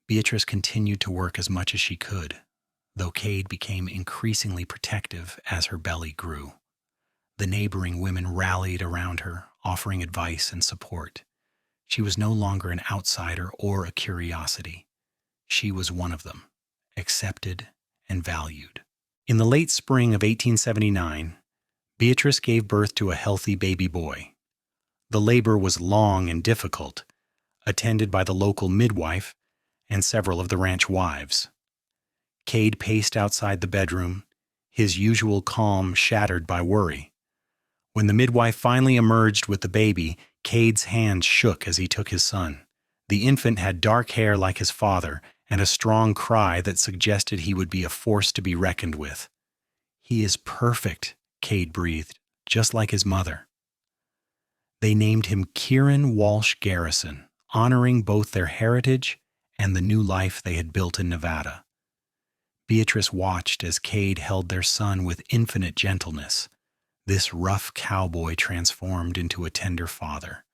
Beatrice continued to work as much as she could, though Kade became increasingly protective as her belly grew. The neighboring women rallied around her, offering advice and support. She was no longer an outsider or a curiosity. She was one of them, accepted and valued. In the late spring of 1879, Beatrice gave birth to a healthy baby boy. The labor was long and difficult, attended by the local midwife and several of the ranch wives. Kade paced outside the bedroom, his usual calm shattered by worry. When the midwife finally emerged with the baby, Kade's hands shook as he took his son. The infant had dark hair like his father and a strong cry that suggested he would be a force to be reckoned with. "He is perfect," Kade breathed, "just like his mother." They named him Kade Walsh Garrison, honoring both their heritage and the new life they had built in Nevada. Beatrice watched as Kade held their son with infinite gentleness. This rough cowboy transformed into a tender father.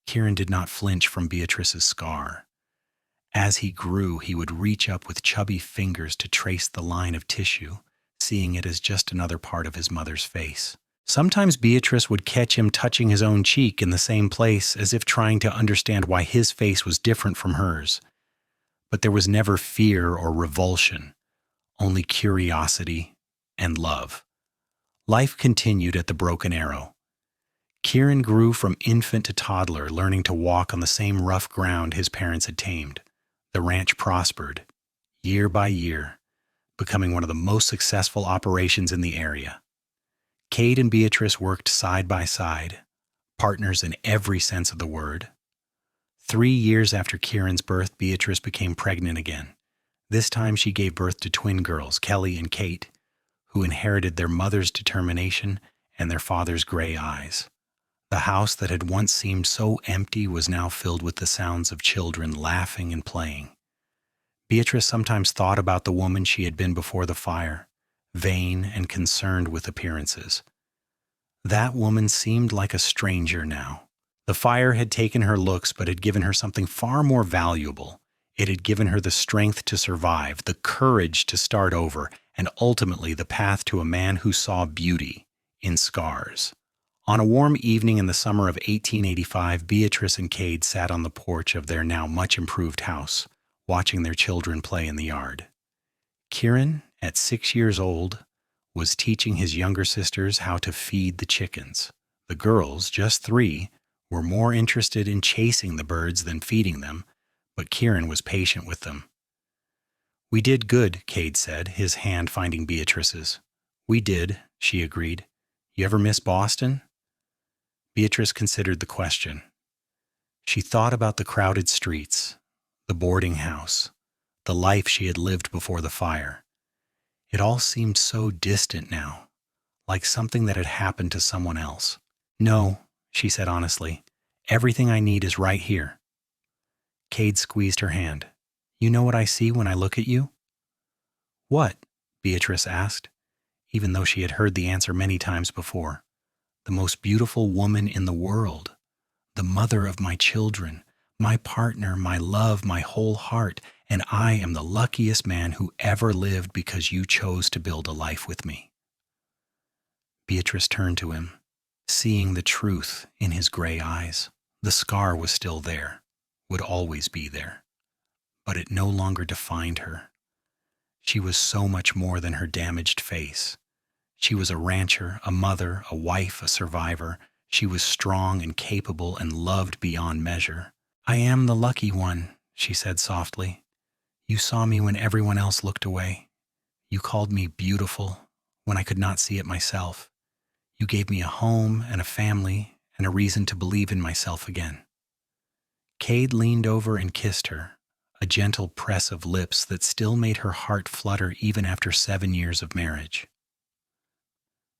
Kade did not flinch from Beatrice's scar. As he grew, he would reach up with chubby fingers to trace the line of tissue, seeing it as just another part of his mother's face. Sometimes Beatrice would catch him touching his own cheek in the same place, as if trying to understand why his face was different from hers. But there was never fear or revulsion, only curiosity and love. Life continued at the Broken Arrow, Kieran grew from infant to toddler, learning to walk on the same rough ground his parents had tamed. The ranch prospered, year by year, becoming one of the most successful operations in the area. Kade and Beatrice worked side by side, partners in every sense of the word. 3 years after Kieran's birth, Beatrice became pregnant again. This time she gave birth to twin girls, Kelly and Kate, who inherited their mother's determination and their father's gray eyes. The house that had once seemed so empty was now filled with the sounds of children laughing and playing. Beatrice sometimes thought about the woman she had been before the fire, vain and concerned with appearances. That woman seemed like a stranger now. The fire had taken her looks, but had given her something far more valuable. It had given her the strength to survive, the courage to start over, and ultimately the path to a man who saw beauty in scars. On a warm evening in the summer of 1885, Beatrice and Kade sat on the porch of their now much improved house, watching their children play in the yard. Kieran, at 6 years old, was teaching his younger sisters how to feed the chickens. The girls, just 3, were more interested in chasing the birds than feeding them, but Kieran was patient with them. "We did good," Kade said, his hand finding Beatrice's. "We did," she agreed. "You ever miss Boston?" Beatrice considered the question. She thought about the crowded streets, the boarding house, the life she had lived before the fire. It all seemed so distant now, like something that had happened to someone else. "No," she said honestly. "Everything I need is right here." Kade squeezed her hand. "You know what I see when I look at you?" "What?" Beatrice asked, even though she had heard the answer many times before. "The most beautiful woman in the world, the mother of my children, my partner, my love, my whole heart, and I am the luckiest man who ever lived because you chose to build a life with me." Beatrice turned to him, seeing the truth in his gray eyes. The scar was still there, would always be there, but it no longer defined her. She was so much more than her damaged face. She was a rancher, a mother, a wife, a survivor. She was strong and capable and loved beyond measure. "I am the lucky one," she said softly. "You saw me when everyone else looked away. You called me beautiful when I could not see it myself. You gave me a home and a family and a reason to believe in myself again." Kade leaned over and kissed her, a gentle press of lips that still made her heart flutter even after 7 years of marriage.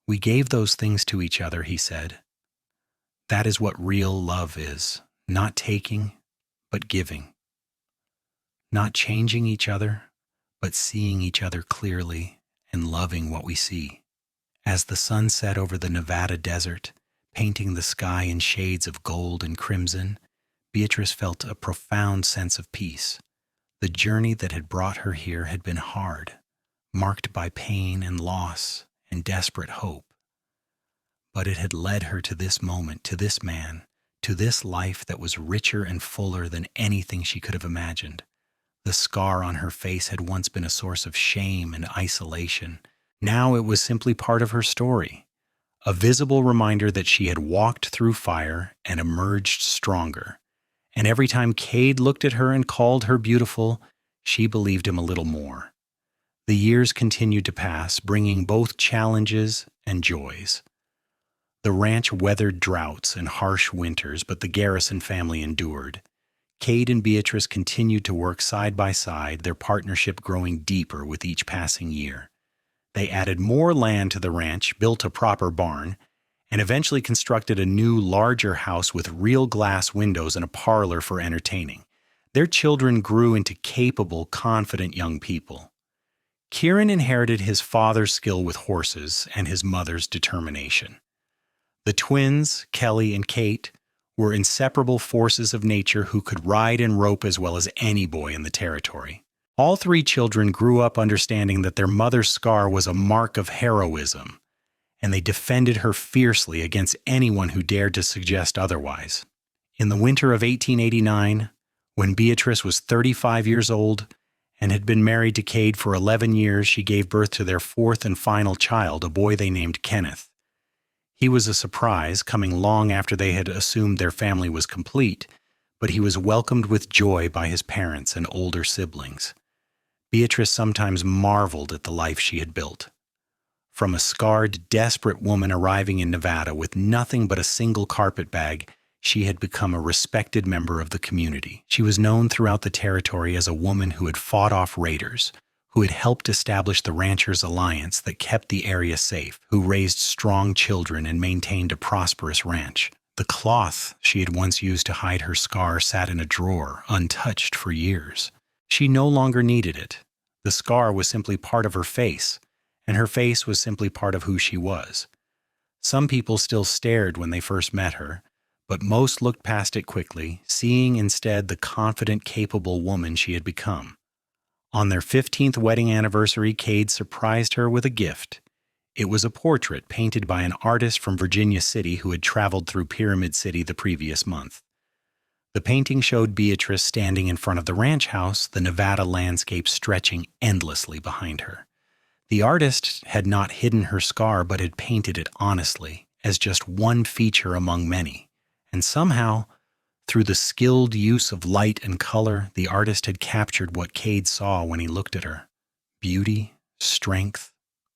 "We gave those things to each other," he said. "That is what real love is, not taking, but giving. Not changing each other, but seeing each other clearly and loving what we see." As the sun set over the Nevada desert, painting the sky in shades of gold and crimson, Beatrice felt a profound sense of peace. The journey that had brought her here had been hard, marked by pain and loss and desperate hope. But it had led her to this moment, to this man, to this life that was richer and fuller than anything she could have imagined. The scar on her face had once been a source of shame and isolation. Now it was simply part of her story, a visible reminder that she had walked through fire and emerged stronger. And every time Kade looked at her and called her beautiful, she believed him a little more. The years continued to pass, bringing both challenges and joys. The ranch weathered droughts and harsh winters, but the Garrison family endured. Kade and Beatrice continued to work side by side, their partnership growing deeper with each passing year. They added more land to the ranch, built a proper barn, and eventually constructed a new, larger house with real glass windows and a parlor for entertaining. Their children grew into capable, confident young people. Kieran inherited his father's skill with horses and his mother's determination. The twins, Kelly and Kate, were inseparable forces of nature who could ride and rope as well as any boy in the territory. All 3 children grew up understanding that their mother's scar was a mark of heroism, and they defended her fiercely against anyone who dared to suggest otherwise. In the winter of 1889, when Beatrice was 35 years old and had been married to Kade for 11 years, she gave birth to their 4th and final child, a boy they named Kenneth. He was a surprise, coming long after they had assumed their family was complete, but he was welcomed with joy by his parents and older siblings. Beatrice sometimes marveled at the life she had built. From a scarred, desperate woman arriving in Nevada with nothing but a single carpet bag, she had become a respected member of the community. She was known throughout the territory as a woman who had fought off raiders, who had helped establish the Ranchers' Alliance that kept the area safe, who raised strong children and maintained a prosperous ranch. The cloth she had once used to hide her scar sat in a drawer, untouched for years. She no longer needed it. The scar was simply part of her face, and her face was simply part of who she was. Some people still stared when they first met her, but most looked past it quickly, seeing instead the confident, capable woman she had become. On their 15th wedding anniversary, Kade surprised her with a gift. It was a portrait painted by an artist from Virginia City who had traveled through Pyramid City the previous month. The painting showed Beatrice standing in front of the ranch house, the Nevada landscape stretching endlessly behind her. The artist had not hidden her scar but had painted it honestly, as just one feature among many. And somehow, through the skilled use of light and color, the artist had captured what Kade saw when he looked at her. Beauty, strength,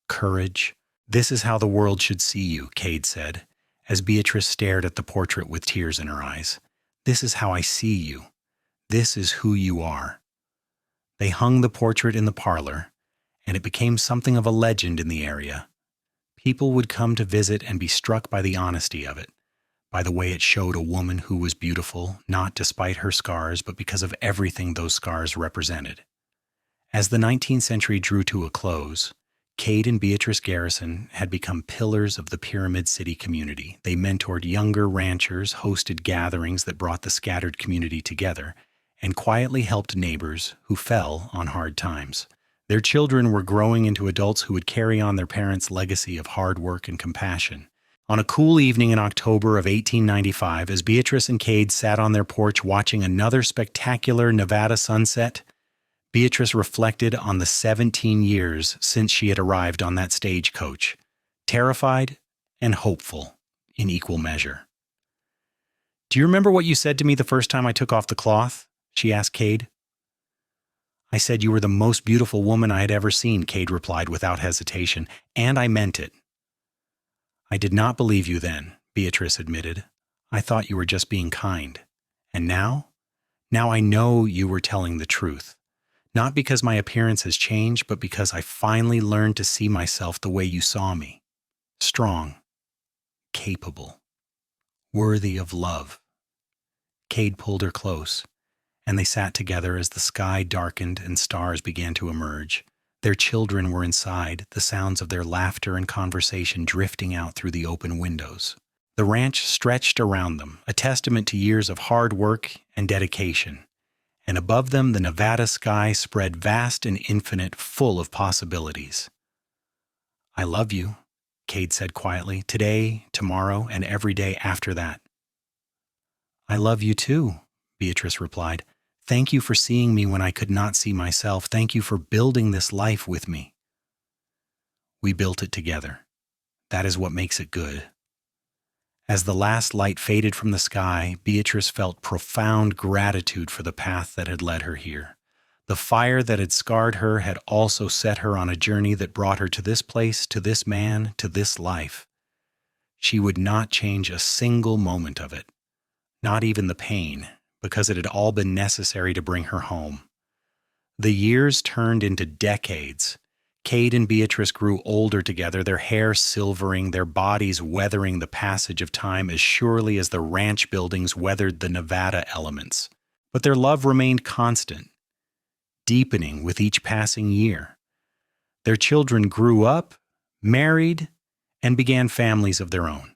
courage. "This is how the world should see you," Kade said, as Beatrice stared at the portrait with tears in her eyes. "This is how I see you. This is who you are." They hung the portrait in the parlor, and it became something of a legend in the area. People would come to visit and be struck by the honesty of it, by the way it showed a woman who was beautiful, not despite her scars, but because of everything those scars represented. As the 19th century drew to a close, Kade and Beatrice Garrison had become pillars of the Pyramid City community. They mentored younger ranchers, hosted gatherings that brought the scattered community together, and quietly helped neighbors who fell on hard times. Their children were growing into adults who would carry on their parents' legacy of hard work and compassion. On a cool evening in October of 1895, as Beatrice and Kade sat on their porch watching another spectacular Nevada sunset, Beatrice reflected on the 17 years since she had arrived on that stagecoach, terrified and hopeful in equal measure. "Do you remember what you said to me the first time I took off the cloth?" she asked Kade. "I said you were the most beautiful woman I had ever seen," Kade replied without hesitation, "and I meant it." "I did not believe you then," Beatrice admitted. "I thought you were just being kind. And now? Now I know you were telling the truth. Not because my appearance has changed, but because I finally learned to see myself the way you saw me. Strong, capable, worthy of love." Kade pulled her close, and they sat together as the sky darkened and stars began to emerge. Their children were inside, the sounds of their laughter and conversation drifting out through the open windows. The ranch stretched around them, a testament to years of hard work and dedication. And above them the Nevada sky spread vast and infinite, full of possibilities. "I love you," Kade said quietly, "today, tomorrow, and every day after that." "I love you too," Beatrice replied. "Thank you for seeing me when I could not see myself. Thank you for building this life with me." "We built it together. That is what makes it good." As the last light faded from the sky, Beatrice felt profound gratitude for the path that had led her here. The fire that had scarred her had also set her on a journey that brought her to this place, to this man, to this life. She would not change a single moment of it, not even the pain, because it had all been necessary to bring her home. The years turned into decades. Kade and Beatrice grew older together, their hair silvering, their bodies weathering the passage of time as surely as the ranch buildings weathered the Nevada elements. But their love remained constant, deepening with each passing year. Their children grew up, married, and began families of their own.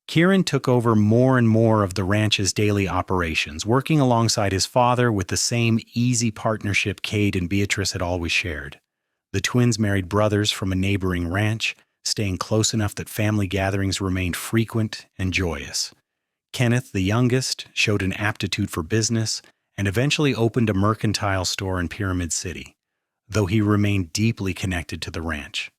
Kieran took over more and more of the ranch's daily operations, working alongside his father with the same easy partnership Kade and Beatrice had always shared. The twins married brothers from a neighboring ranch, staying close enough that family gatherings remained frequent and joyous. Kenneth, the youngest, showed an aptitude for business and eventually opened a mercantile store in Pyramid City, though he remained deeply connected to the ranch.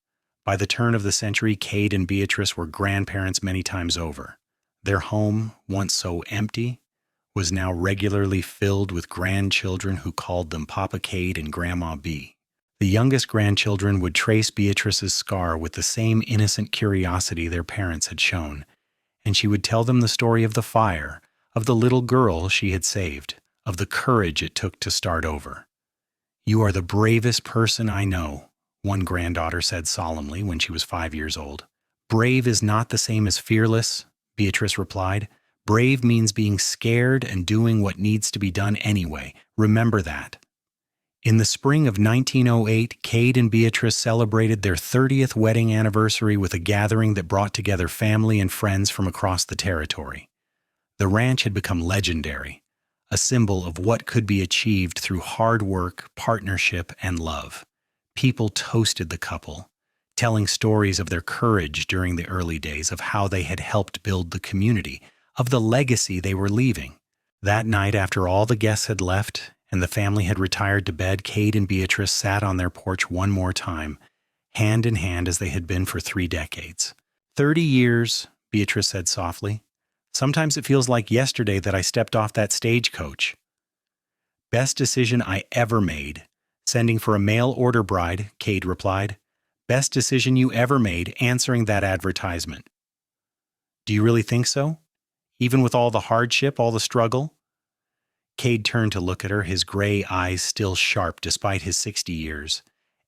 By the turn of the century, Kade and Beatrice were grandparents many times over. Their home, once so empty, was now regularly filled with grandchildren who called them Papa Kade and Grandma B. The youngest grandchildren would trace Beatrice's scar with the same innocent curiosity their parents had shown, and she would tell them the story of the fire, of the little girl she had saved, of the courage it took to start over. "You are the bravest person I know," one granddaughter said solemnly when she was 5 years old. "Brave is not the same as fearless," Beatrice replied. "Brave means being scared and doing what needs to be done anyway. Remember that." In the spring of 1908, Kade and Beatrice celebrated their 30th wedding anniversary with a gathering that brought together family and friends from across the territory. The ranch had become legendary, a symbol of what could be achieved through hard work, partnership, and love. People toasted the couple, telling stories of their courage during the early days, of how they had helped build the community, of the legacy they were leaving. That night, after all the guests had left and the family had retired to bed, Kade and Beatrice sat on their porch one more time, hand in hand as they had been for 3 decades. 30 years, Beatrice said softly. "Sometimes it feels like yesterday that I stepped off that stagecoach." "Best decision I ever made. Sending for a mail-order bride," Kade replied. "Best decision you ever made, answering that advertisement." "Do you really think so? Even with all the hardship, all the struggle?" Kade turned to look at her, his gray eyes still sharp despite his 60 years.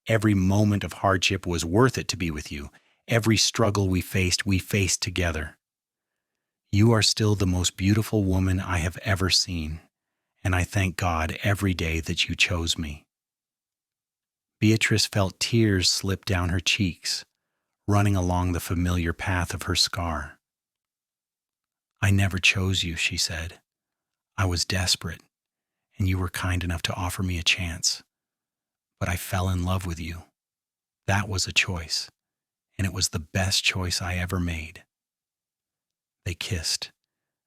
"Every moment of hardship was worth it to be with you. Every struggle we faced together. You are still the most beautiful woman I have ever seen, and I thank God every day that you chose me." Beatrice felt tears slip down her cheeks, running along the familiar path of her scar. "I never chose you," she said. "I was desperate, and you were kind enough to offer me a chance. But I fell in love with you. That was a choice, and it was the best choice I ever made." They kissed,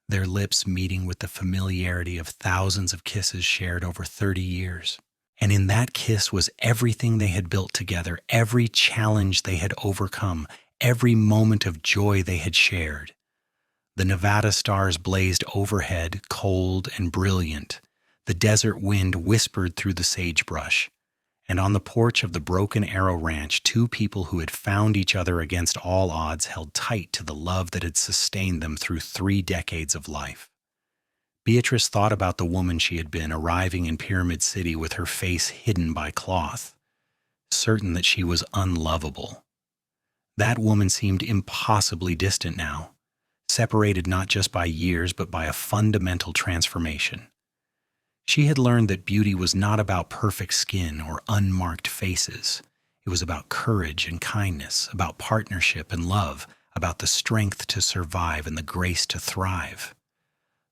their lips meeting with the familiarity of thousands of kisses shared over 30 years. And in that kiss was everything they had built together, every challenge they had overcome, every moment of joy they had shared. The Nevada stars blazed overhead, cold and brilliant. The desert wind whispered through the sagebrush. And on the porch of the Broken Arrow Ranch, 2 people who had found each other against all odds held tight to the love that had sustained them through 3 decades of life. Beatrice thought about the woman she had been, arriving in Pyramid City with her face hidden by cloth, certain that she was unlovable. That woman seemed impossibly distant now, separated not just by years but by a fundamental transformation. She had learned that beauty was not about perfect skin or unmarked faces. It was about courage and kindness, about partnership and love, about the strength to survive and the grace to thrive.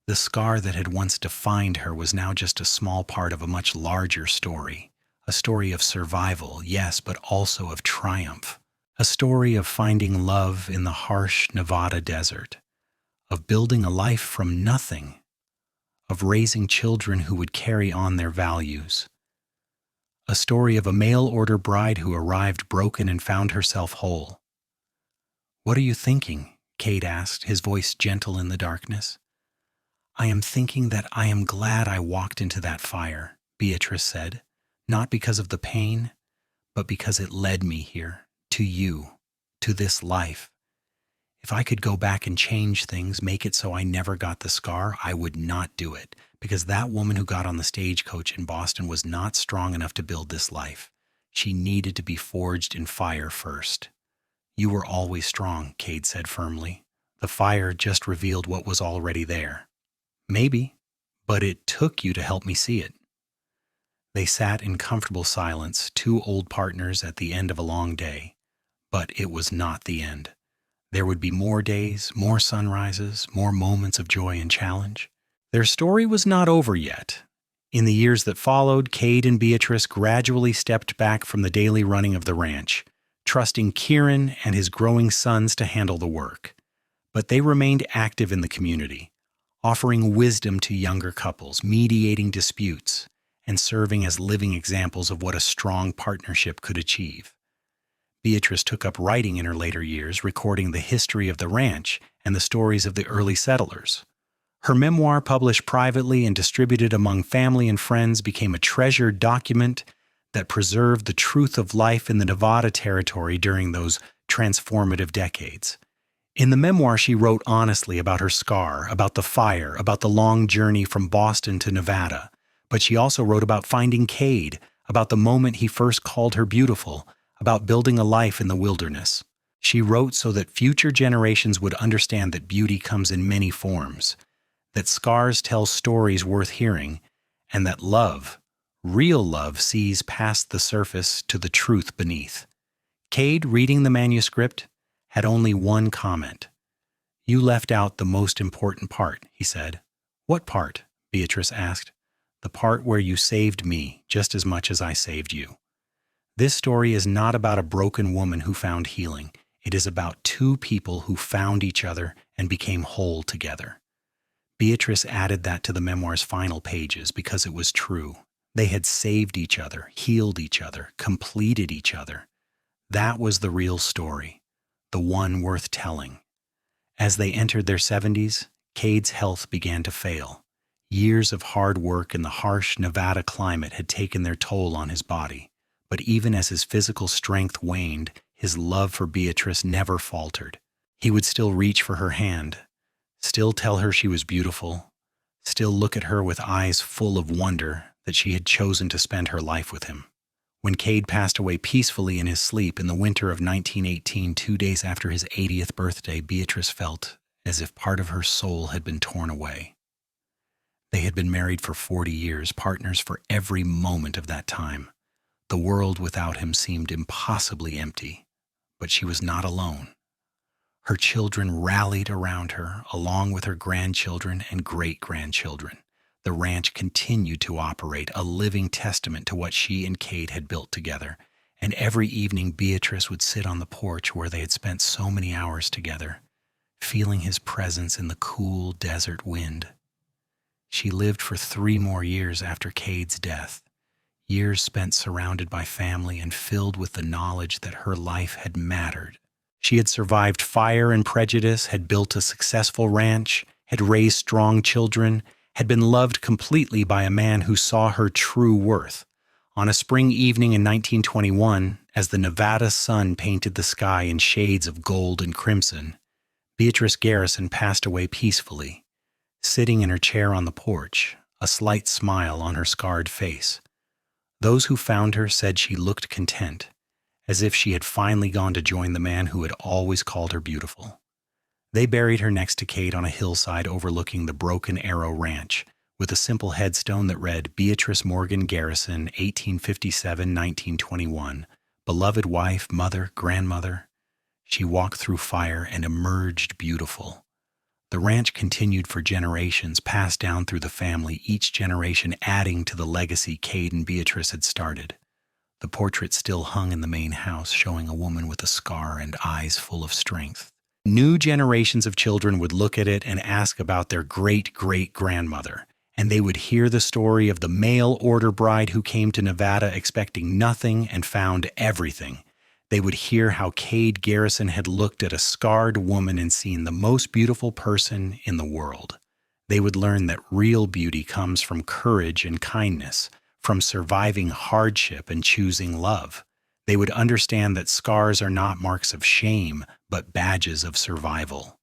The scar that had once defined her was now just a small part of a much larger story, a story of survival, yes, but also of triumph, a story of finding love in the harsh Nevada desert, of building a life from nothing, of raising children who would carry on their values, a story of a mail-order bride who arrived broken and found herself whole. "What are you thinking?" Kade asked, his voice gentle in the darkness. "I am thinking that I am glad I walked into that fire," Beatrice said, "not because of the pain, but because it led me here, to you, to this life. If I could go back and change things, make it so I never got the scar, I would not do it, because that woman who got on the stagecoach in Boston was not strong enough to build this life. She needed to be forged in fire first." "You were always strong," Kade said firmly. "The fire just revealed what was already there." "Maybe, but it took you to help me see it." They sat in comfortable silence, 2 old partners at the end of a long day. But it was not the end. There would be more days, more sunrises, more moments of joy and challenge. Their story was not over yet. In the years that followed, Kade and Beatrice gradually stepped back from the daily running of the ranch, trusting Kieran and his growing sons to handle the work. But they remained active in the community, offering wisdom to younger couples, mediating disputes, and serving as living examples of what a strong partnership could achieve. Beatrice took up writing in her later years, recording the history of the ranch and the stories of the early settlers. Her memoir, published privately and distributed among family and friends, became a treasured document that preserved the truth of life in the Nevada Territory during those transformative decades. In the memoir, she wrote honestly about her scar, about the fire, about the long journey from Boston to Nevada. But she also wrote about finding Kade, about the moment he first called her beautiful, about building a life in the wilderness. She wrote so that future generations would understand that beauty comes in many forms, that scars tell stories worth hearing, and that love, real love, sees past the surface to the truth beneath. Kade, reading the manuscript, had only one comment. "You left out the most important part," he said. "What part?" Beatrice asked. "The part where you saved me just as much as I saved you." This story is not about a broken woman who found healing. It is about two people who found each other and became whole together. Beatrice added that to the memoir's final pages because it was true. They had saved each other, healed each other, completed each other. That was the real story, the one worth telling. As they entered their 70s, Kade's health began to fail. Years of hard work in the harsh Nevada climate had taken their toll on his body. But even as his physical strength waned, his love for Beatrice never faltered. He would still reach for her hand, still tell her she was beautiful, still look at her with eyes full of wonder that she had chosen to spend her life with him. When Kade passed away peacefully in his sleep in the winter of 1918, 2 days after his 80th birthday, Beatrice felt as if part of her soul had been torn away. They had been married for 40 years, partners for every moment of that time. The world without him seemed impossibly empty, but she was not alone. Her children rallied around her, along with her grandchildren and great-grandchildren. The ranch continued to operate, a living testament to what she and Kade had built together. And every evening, Beatrice would sit on the porch where they had spent so many hours together, feeling his presence in the cool desert wind. She lived for 3 more years after Kade's death, years spent surrounded by family and filled with the knowledge that her life had mattered. She had survived fire and prejudice, had built a successful ranch, had raised strong children, had been loved completely by a man who saw her true worth. On a spring evening in 1921, as the Nevada sun painted the sky in shades of gold and crimson, Beatrice Garrison passed away peacefully, sitting in her chair on the porch, a slight smile on her scarred face. Those who found her said she looked content, as if she had finally gone to join the man who had always called her beautiful. They buried her next to Kade on a hillside overlooking the Broken Arrow Ranch, with a simple headstone that read, "Beatrice Morgan Garrison, 1857-1921, beloved wife, mother, grandmother. She walked through fire and emerged beautiful." The ranch continued for generations, passed down through the family, each generation adding to the legacy Kade and Beatrice had started. The portrait still hung in the main house, showing a woman with a scar and eyes full of strength. New generations of children would look at it and ask about their great-great-grandmother, and they would hear the story of the mail-order bride who came to Nevada expecting nothing and found everything. They would hear how Kade Garrison had looked at a scarred woman and seen the most beautiful person in the world. They would learn that real beauty comes from courage and kindness, from surviving hardship and choosing love. They would understand that scars are not marks of shame, but badges of survival.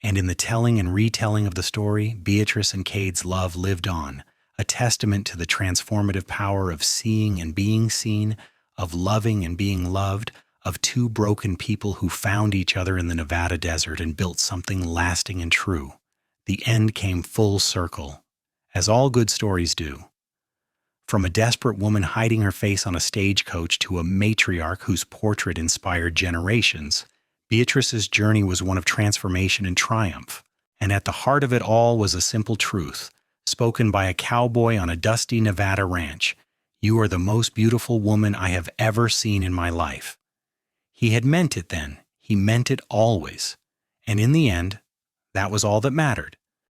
And in the telling and retelling of the story, Beatrice and Kade's love lived on, a testament to the transformative power of seeing and being seen, of loving and being loved, of two broken people who found each other in the Nevada desert and built something lasting and true. The end came full circle, as all good stories do. From a desperate woman hiding her face on a stagecoach to a matriarch whose portrait inspired generations, Beatrice's journey was one of transformation and triumph. And at the heart of it all was a simple truth, spoken by a cowboy on a dusty Nevada ranch: "You are the most beautiful woman I have ever seen in my life." He had meant it then. He meant it always. And in the end, that was all that mattered.